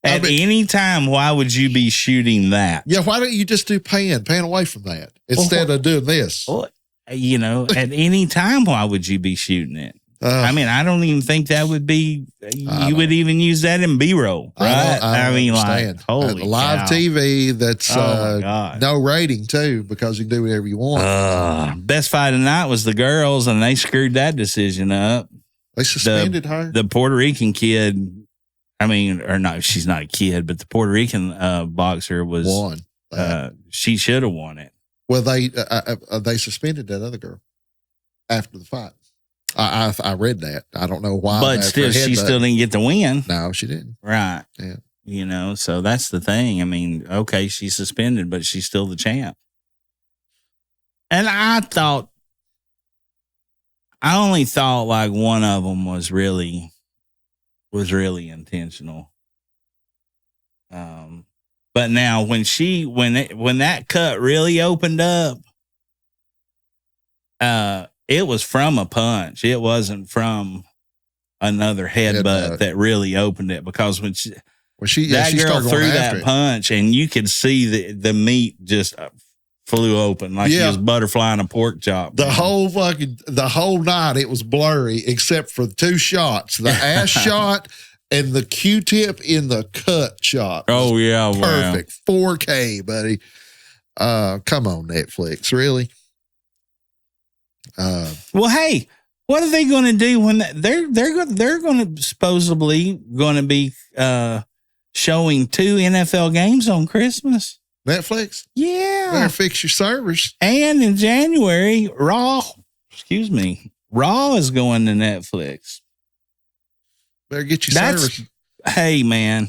At any time, why would you be shooting that? Yeah, why don't you just do pan away from that instead of doing this? Well, at any time, why would you be shooting it? I mean, I don't even think that would be. You would even use that in B-roll, right? I mean, like, holy live cow. TV. That's no rating too, because you can do whatever you want. Best fight of the night was the girls, and they screwed that decision up. They suspended her. The Puerto Rican kid. I mean, or no, she's not a kid, but the Puerto Rican boxer was won. She should have won it. Well, they suspended that other girl after the fight. I read that. I don't know why. But still, she still didn't get the win. No, she didn't. Right. Yeah. So that's the thing. I mean, okay, she's suspended, but she's still the champ. And I only thought like one of them was really intentional. But now when that cut really opened up, it was from a punch. It wasn't from another headbutt that really opened it, because when she girl threw that punch, and you could see the meat just flew open like she was butterflying a pork chop. The whole night it was blurry except for the two shots, the ass shot and the Q-tip in the cut shot. Oh yeah, perfect. Wow. 4K, buddy. Come on, Netflix, really? Well, hey, What are they going to do when they're going to supposedly going to be showing 2 NFL games on Christmas? Netflix? Yeah. Better fix your servers. And in January, Raw is going to Netflix. Better get your servers. Hey, man.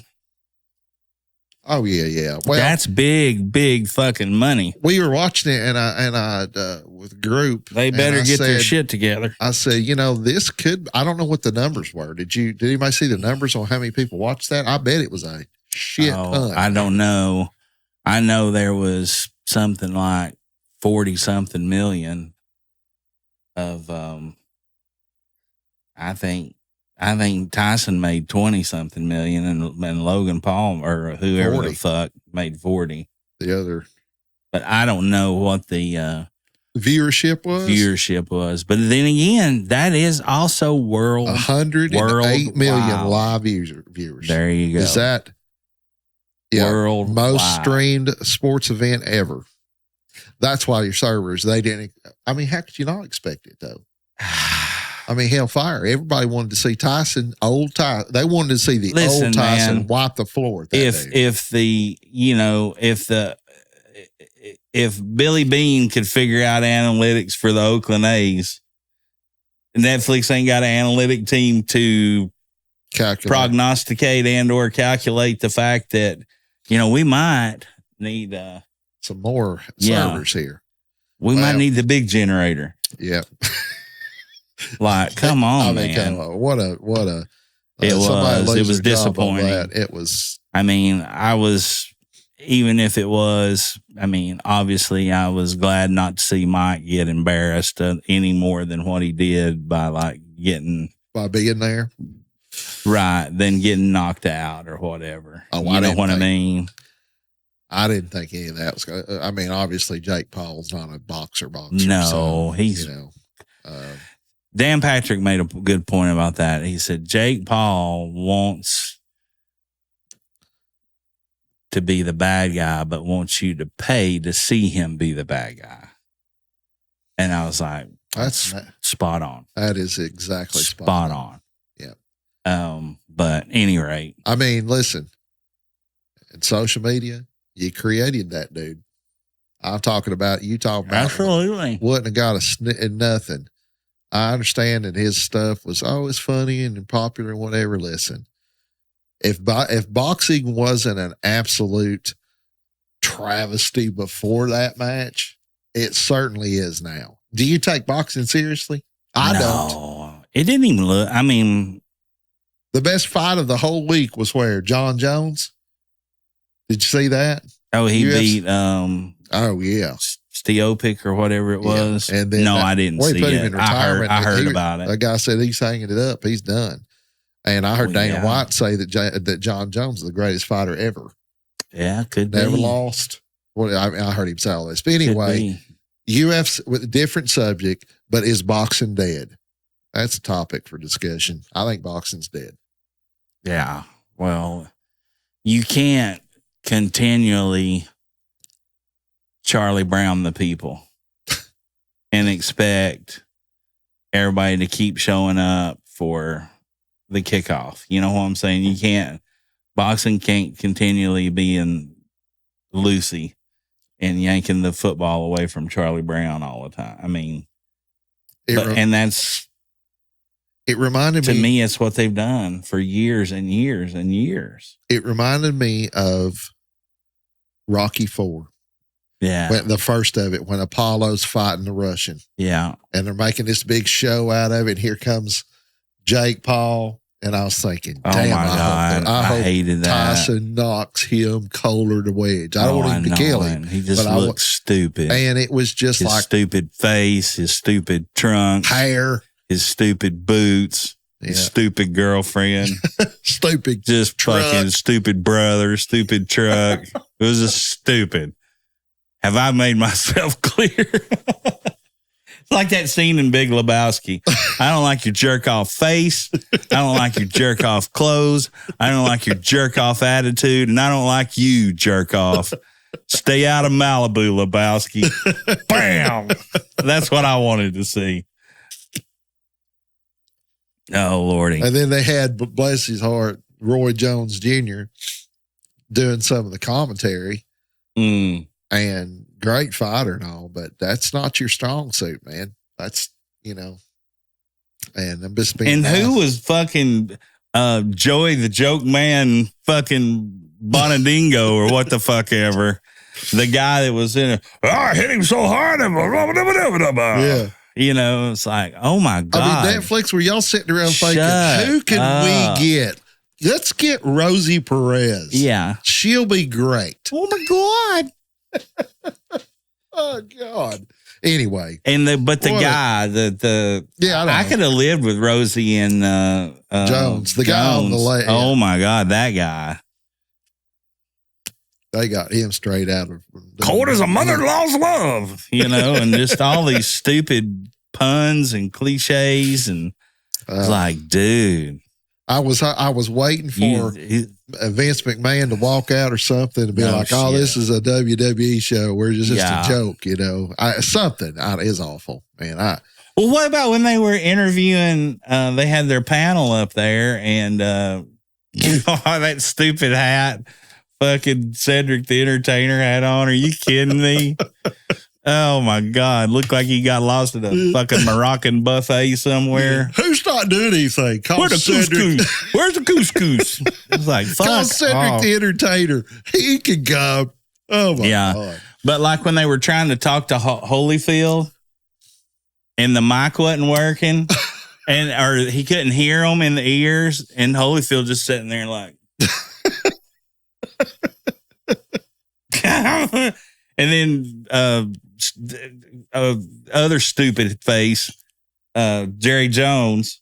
Oh yeah. Well, that's big fucking money. We were watching it, and I with a group. They better get their shit together. I said, this could. I don't know what the numbers were. Did anybody see the numbers on how many people watched that? I bet it was a shit ton. I don't know. I know there was something like 40-something million of. I think Tyson made 20-something million, and Logan Paul or whoever 40. The fuck made 40. The other, but I don't know what the viewership was. But then again, that is also 108 million live viewers. There you go. Is that most streamed sports event ever? That's why your servers. They didn't. I mean, how could you not expect it though? I mean, hellfire. Everybody wanted to see Tyson, old Tyson. They wanted to see the old Tyson wipe the floor. If Billy Bean could figure out analytics for the Oakland A's, Netflix ain't got an analytic team to prognosticate and or calculate the fact that, we might need some more servers here. We might need the big generator. Yep. Like, come on, man. Come on. What a it was disappointing. It was. I mean, even if it was, obviously I was glad not to see Mike get embarrassed any more than what he did by being there. Right. Than getting knocked out or whatever. Oh, you know what I mean? I didn't think any of that was going to, obviously Jake Paul's not a boxer. No, so, he's, Dan Patrick made a good point about that. He said, Jake Paul wants to be the bad guy, but wants you to pay to see him be the bad guy. And I was like, that's spot on. That is exactly spot on. Yeah. But any rate. Listen, in social media, you created that dude. I'm talking about, you talking about. Absolutely. Wouldn't have got nothing. I understand that his stuff was always funny and popular and whatever. Listen, if boxing wasn't an absolute travesty before that match, it certainly is now. Do you take boxing seriously? I don't. It didn't even look. The best fight of the whole week was where? John Jones? Did you see that? Oh, he beat. Oh yeah. Steopic or whatever it was. And then I didn't see put it. Him in retirement. I heard about it. A guy said he's hanging it up. He's done. And I heard Dana White say that John Jones is the greatest fighter ever. Yeah, could never be. lost. Well, I heard him say all this. But anyway, UFC with a different subject, but is boxing dead? That's a topic for discussion. I think boxing's dead. Yeah. Well, you can't continually Charlie Brown the people and expect everybody to keep showing up for the kickoff. You know what I'm saying? Boxing can't continually be in Lucy and yanking the football away from Charlie Brown all the time. It reminded me. To me, it's what they've done for years and years and years. It reminded me of Rocky IV. Yeah. The first of it, when Apollo's fighting the Russian. Yeah. And they're making this big show out of it. And here comes Jake Paul. And I was thinking, damn, I hope hated that. Tyson knocks him colder to wedge. I don't want him to kill him. He just looks stupid. And it was just his stupid face, his stupid trunk, hair, his stupid boots, his stupid girlfriend, stupid, just truck. Fucking stupid brother, stupid truck. It was just stupid. Have I made myself clear? It's like that scene in Big Lebowski. I don't like your jerk off face. I don't like your jerk off clothes. I don't like your jerk off attitude. And I don't like you, jerk off. Stay out of Malibu, Lebowski. Bam! That's what I wanted to see. Oh, Lordy. And then they had, bless his heart, Roy Jones Jr. doing some of the commentary. And great fighter and all, but that's not your strong suit, man. That's, and I'm just being And nice. who was fucking Joey the Joke Man fucking Bonadingo or what the fuck ever? The guy that was in it. I hit him so hard. Yeah. It's like, oh my God. I mean, Netflix, where y'all sitting around thinking, who can we get? Let's get Rosie Perez. Yeah. She'll be great. Oh my God. Oh God. Anyway. And the guy, I could have lived with Rosie and Jones, the guy on the left. Oh my God, that guy. They got him straight out of cold as a mother-in-law's love, and just all these stupid puns and cliches, and it's like, dude. I was waiting for Vince McMahon to walk out or something and be this is a WWE show. We're just a joke, something is awful, man. Well, what about when they were interviewing, they had their panel up there and that stupid hat fucking Cedric the Entertainer had on. Are you kidding me? Oh my God. Looked like he got lost at a fucking Moroccan buffet somewhere. Who's not doing anything? Where's the couscous? Where's the couscous? It's like, fuck. Call Cedric the Entertainer. He can go. Oh my God. But like when they were trying to talk to Holyfield and the mic wasn't working or he couldn't hear them in the ears, and Holyfield just sitting there like. And then other stupid face, Jerry Jones,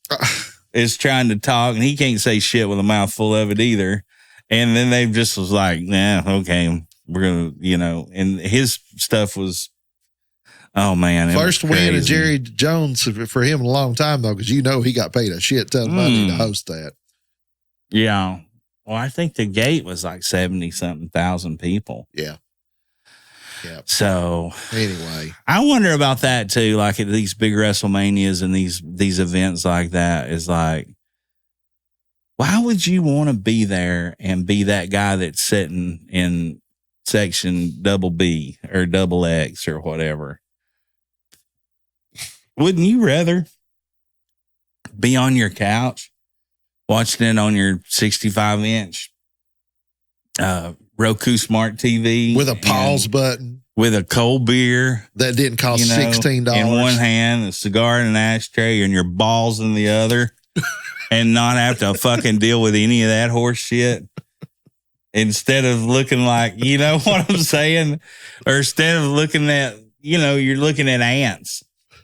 is trying to talk, and he can't say shit with a mouthful of it either. And then they just was like, nah, okay, we're going to, and his stuff was, oh, man. First win of Jerry Jones for him in a long time, though, because he got paid a shit ton of money to host that. Yeah. Well, I think the gate was like 70-something thousand people. Yeah. Yeah. So anyway, I wonder about that too. Like at these big WrestleManias and these events like that, is like, why would you want to be there and be that guy that's sitting in section double B or double X or whatever? Wouldn't you rather be on your couch watching it on your 65-inch Roku Smart TV with a pause button, with a cold beer that didn't cost $16 in one hand, a cigar in an ashtray, and your balls in the other, and not have to fucking deal with any of that horse shit? Instead of looking like, you know what I'm saying? Or instead of looking at, you're looking at ants.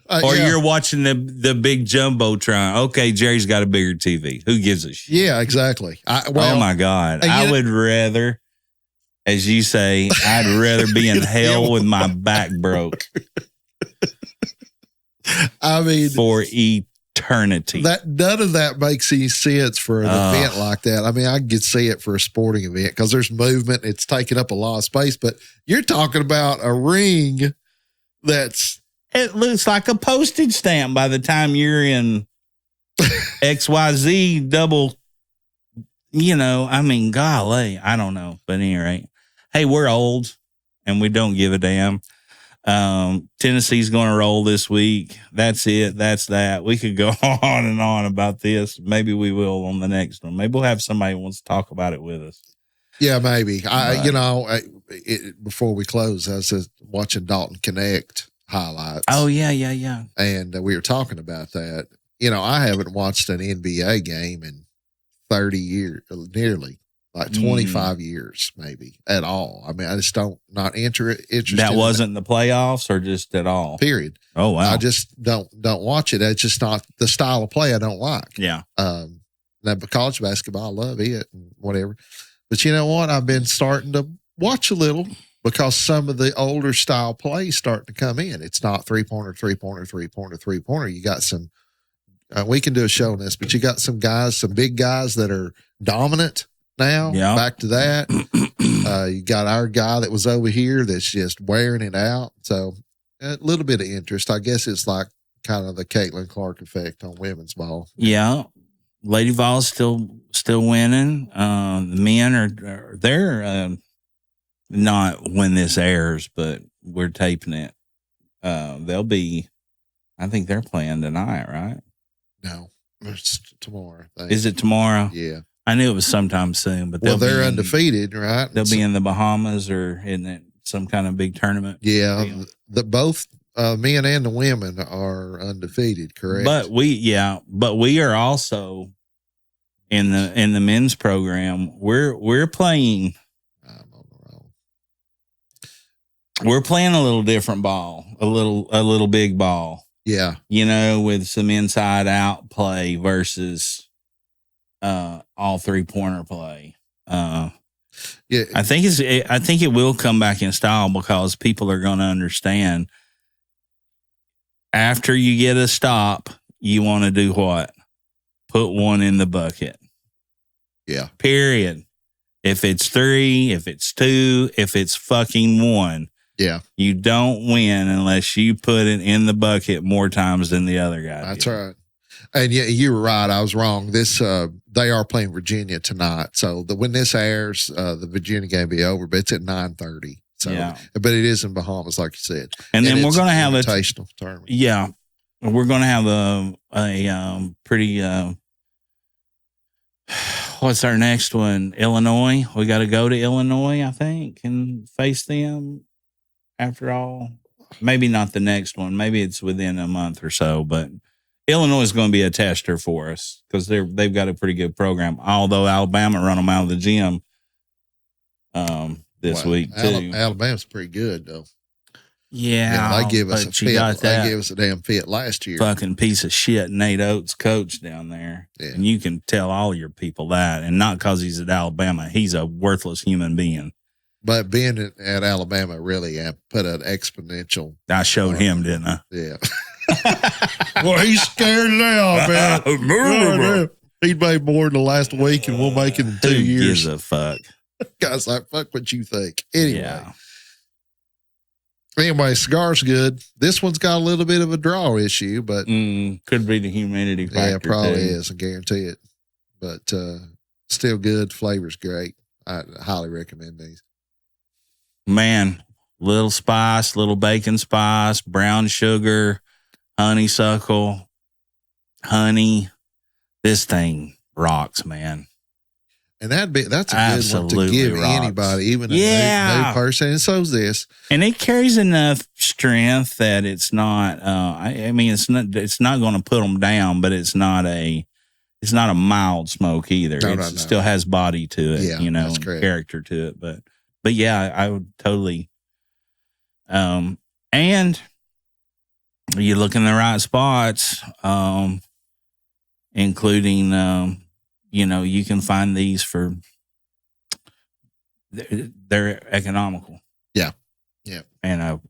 Or you're watching the big Jumbotron. Okay, Jerry's got a bigger TV. Who gives a shit? Yeah, exactly. Oh, my God. I would rather, as you say, I'd rather be in hell with my back broke. I mean, for eternity. None of that makes any sense for an event like that. I mean, I could see it for a sporting event because there's movement. It's taking up a lot of space. But you're talking about a ring that's... It looks like a postage stamp by the time you're in XYZ double, I mean, golly, I don't know. But anyway, hey, we're old and we don't give a damn. Tennessee's going to roll this week. That's it. That's that. We could go on and on about this. Maybe we will on the next one. Maybe we'll have somebody who wants to talk about it with us. Yeah, maybe. Before we close, I was watching Dalton Connect highlights. Oh, yeah. And we were talking about that. I haven't watched an NBA game in 30 years, nearly like 25 years, maybe at all. I mean, I just not interested. That wasn't the playoffs or just at all? Period. Oh, wow. I just don't watch it. It's just not the style of play I don't like. Yeah. Now, but college basketball, I love it and whatever. But you know what? I've been starting to watch a little, because some of the older style plays starting to come in. It's not three-pointer. You got some, we can do a show on this, but you got some big guys that are dominant now. Yeah. Back to that. You got our guy that was over here that's just wearing it out. So a little bit of interest. I guess it's like kind of the Caitlin Clark effect on women's ball. Yeah. Lady Vol's still winning. The men they're not when this airs, but we're taping it. They'll be, I think they're playing tonight, right? No, it's tomorrow. Is it tomorrow? Yeah. I knew it was sometime soon, but they're undefeated, right? They'll be in the Bahamas or in it some kind of big tournament. Yeah. Both men and the women are undefeaed, correct? But we are also in the men's program. We're playing. I'm on the wrong. We're playing a little different ball, a little big ball. Yeah. With some inside out play versus all 3-pointer play. Yeah. I think it will come back in style because people are going to understand after you get a stop, you want to do what? Put one in the bucket. Yeah. Period. If it's 3, if it's 2, if it's fucking 1. Yeah. You don't win unless you put it in the bucket more times than the other guy. That's right. And yeah, you were right. I was wrong. They are playing Virginia tonight. So when this airs, the Virginia game will be over, but it's at 9:30. So, yeah. But it is in Bahamas, like you said. And then we're going to have invitational tournament. Yeah. We're going to have a pretty, what's our next one? Illinois. We got to go to Illinois, I think, and face them. After all, maybe not the next one. Maybe it's within a month or so, but Illinois is going to be a tester for us because they've got a pretty good program. Although Alabama run them out of the gym this week too. Alabama's pretty good though. Yeah, they give us a fit. They gave us a damn fit last year. Fucking piece of shit, Nate Oates coach down there, and you can tell all your people that, and not because he's at Alabama. He's a worthless human being. But being at Alabama really put an exponential. I showed him, didn't I? Yeah. Well, he's scared now, man. He made more in the last week, and we'll make it in 2 years. Who gives a fuck? Guys, like, fuck what you think. Anyway, cigar's good. This one's got a little bit of a draw issue, but could be the humidity factor. Yeah, probably is. I guarantee it. But still good. Flavor's great. I highly recommend these. Man, little spice, little bacon spice, brown sugar, honeysuckle, honey. This thing rocks, man. And that's a good one to give anybody, even a new person. And so's this. And it carries enough strength that it's not. I mean, it's not going to put them down, but it's not a mild smoke either. It still has body to it, and character to it. But yeah, I would totally. And you look in the right spots, including. You can find these for, they're economical. Yeah. Yeah. And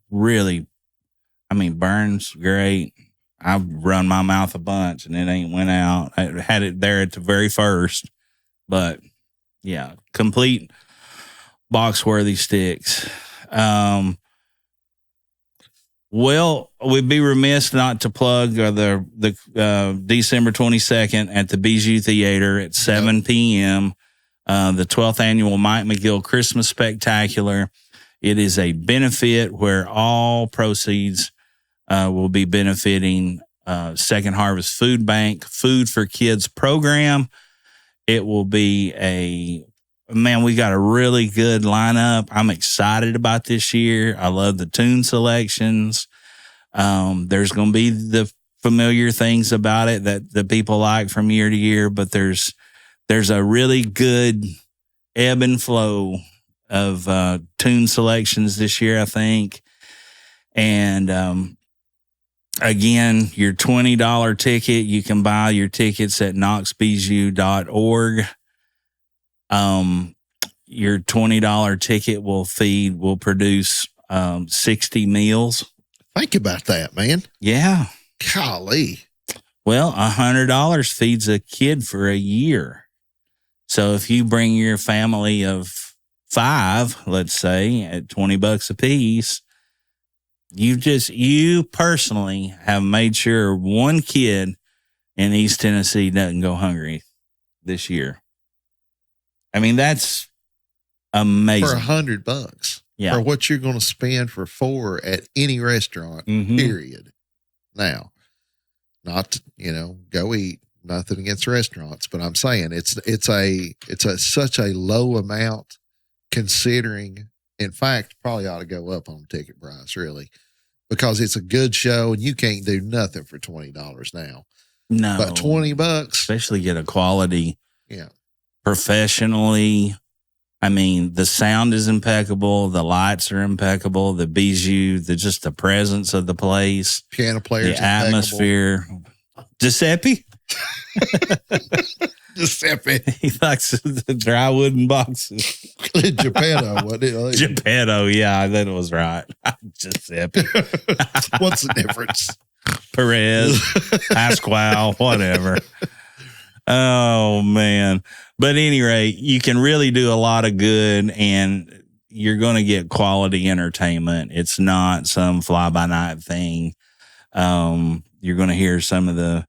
Burns, great. I've run my mouth a bunch and it ain't went out. I had it there at the very first, but yeah, complete box worthy sticks. Well, we'd be remiss not to plug the December 22nd at the Bijou Theater at 7 p.m. The 12th annual Mike McGill Christmas Spectacular. It is a benefit where all proceeds will be benefiting Second Harvest Food Bank Food for Kids program. It will be we got a really good lineup. I'm excited about this year. I love the tune selections. There's going to be the familiar things about it that the people like from year to year, but there's a really good ebb and flow of tune selections this year, I think. And again, your $20 ticket, you can buy your tickets at knoxbijou.org. Your $20 ticket will produce 60 meals. Think about that, man. Yeah. Golly. Well, $100 feeds a kid for a year. So if you bring your family of 5, let's say, at $20 a piece, You personally have made sure one kid in East Tennessee doesn't go hungry this year. I mean, that's amazing. For $100. Yeah. For what you're going to spend for 4 at any restaurant, period. Now, not to, go eat. Nothing against restaurants, but I'm saying it's such a low amount considering. In fact, probably ought to go up on the ticket price, really, because it's a good show and you can't do nothing for $20 now. No, but $20, especially get a quality, yeah, professionally. I mean, the sound is impeccable, the lights are impeccable, the bijou, just the presence of the place, piano players, the atmosphere. Giuseppe. Giuseppe. He likes the dry wooden boxes. Geppetto, what did I think? Geppetto, yeah, that was right. Giuseppe. What's the difference? Perez, Pasquale, whatever. Oh, man. But at any rate, you can really do a lot of good and you're going to get quality entertainment. It's not some fly-by-night thing. You're going to hear some of the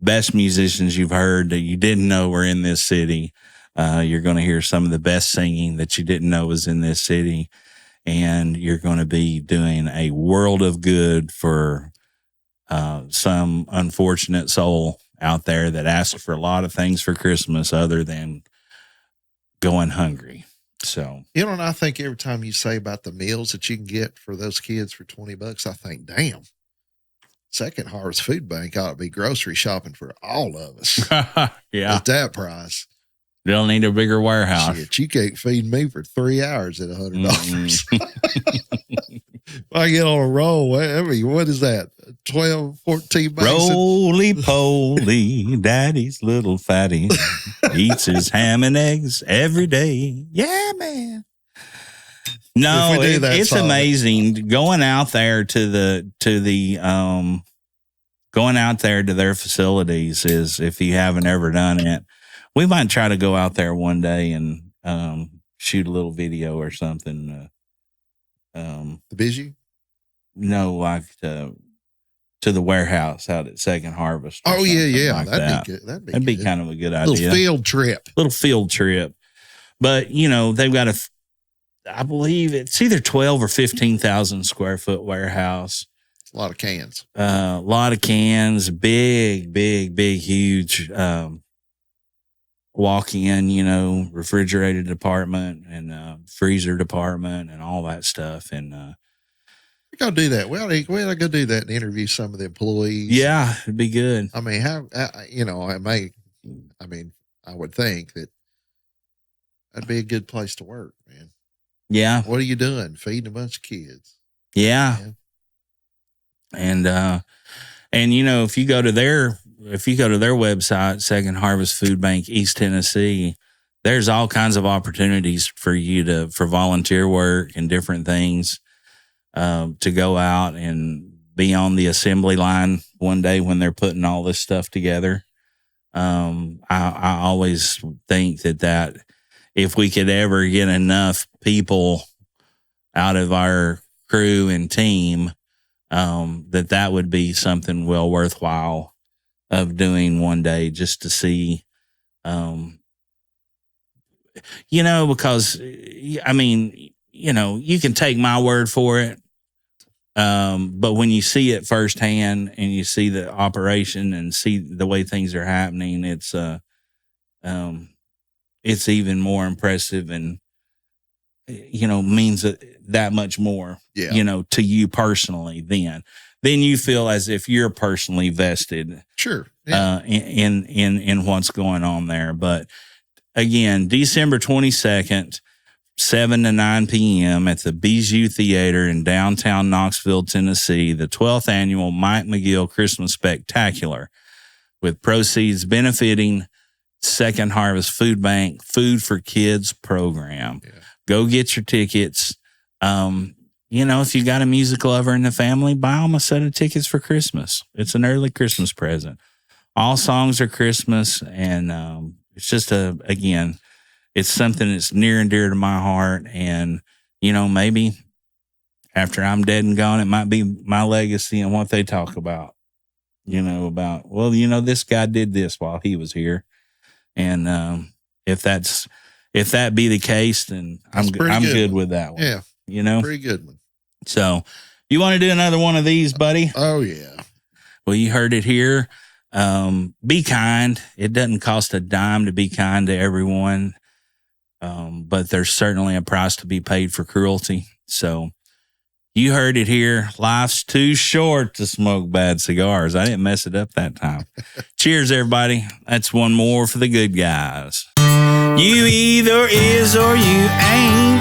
best musicians you've heard that you didn't know were in this city. You're going to hear some of the best singing that you didn't know was in this city. And you're going to be doing a world of good for some unfortunate soul out there that asks for a lot of things for Christmas other than going hungry. So, and I think every time you say about the meals that you can get for those kids for $20, I think, damn, Second Harvest Food Bank ought to be grocery shopping for all of us. Yeah. At that price. They'll need a bigger warehouse. Shit, you can't feed me for 3 hours at $100. I get on a roll. What is that? 12, 14 bucks. Roly-poly, daddy's little fatty eats his ham and eggs every day. Yeah, man. No, it's amazing going out there to going out there to their facilities. Is if you haven't ever done it, we might try to go out there one day and shoot a little video or something. The bijou? No, like to the warehouse out at Second Harvest. Oh yeah, like that'd be good. That'd be kind of a good idea. Little field trip. But they've got I believe it's either 12 or 15,000 square foot warehouse. It's a lot of cans. Big, huge. Walk in, refrigerated department and freezer department and all that stuff. And we gotta do that. We ought to go do that and interview some of the employees. Yeah, it'd be good. I mean, I would think that that'd be a good place to work, man. Yeah. What are you doing? Feeding a bunch of kids. Yeah. And if you go to their website, Second Harvest Food Bank, East Tennessee, there's all kinds of opportunities for you for volunteer work and different things, to go out and be on the assembly line one day when they're putting all this stuff together. I always think that if we could ever get enough people out of our crew and team, that would be something well worthwhile of doing one day, just to see, because I mean, you can take my word for it. But when you see it firsthand and you see the operation and see the way things are happening, it's even more impressive and, means that much more, to you personally. Then you feel as if you're personally vested, sure, in what's going on there. But again, December 22nd, 7 to 9 p.m. at the Bijou Theater in downtown Knoxville, Tennessee, the 12th annual Mike McGill Christmas Spectacular, with proceeds benefiting Second Harvest Food Bank Food for Kids program. Yeah. Go get your tickets. If you got a music lover in the family, buy them a set of tickets for Christmas. It's an early Christmas present. All songs are Christmas, and it's just it's something that's near and dear to my heart. And, maybe after I'm dead and gone, it might be my legacy and what they talk about. About, well, this guy did this while he was here. And if that be the case, then I'm good with that one. Yeah. Pretty good one. So you want to do another one of these, buddy? Oh, yeah. Well, you heard it here. Be kind. It doesn't cost a dime to be kind to everyone. But there's certainly a price to be paid for cruelty. So you heard it here. Life's too short to smoke bad cigars. I didn't mess it up that time. Cheers, everybody. That's one more for the good guys. You either is or you ain't.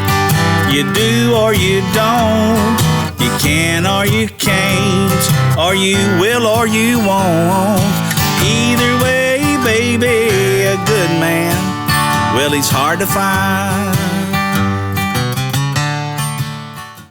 You do or you don't. You can or you can't. Or you will or you won't. Either way, baby, a good man, well, he's hard to find.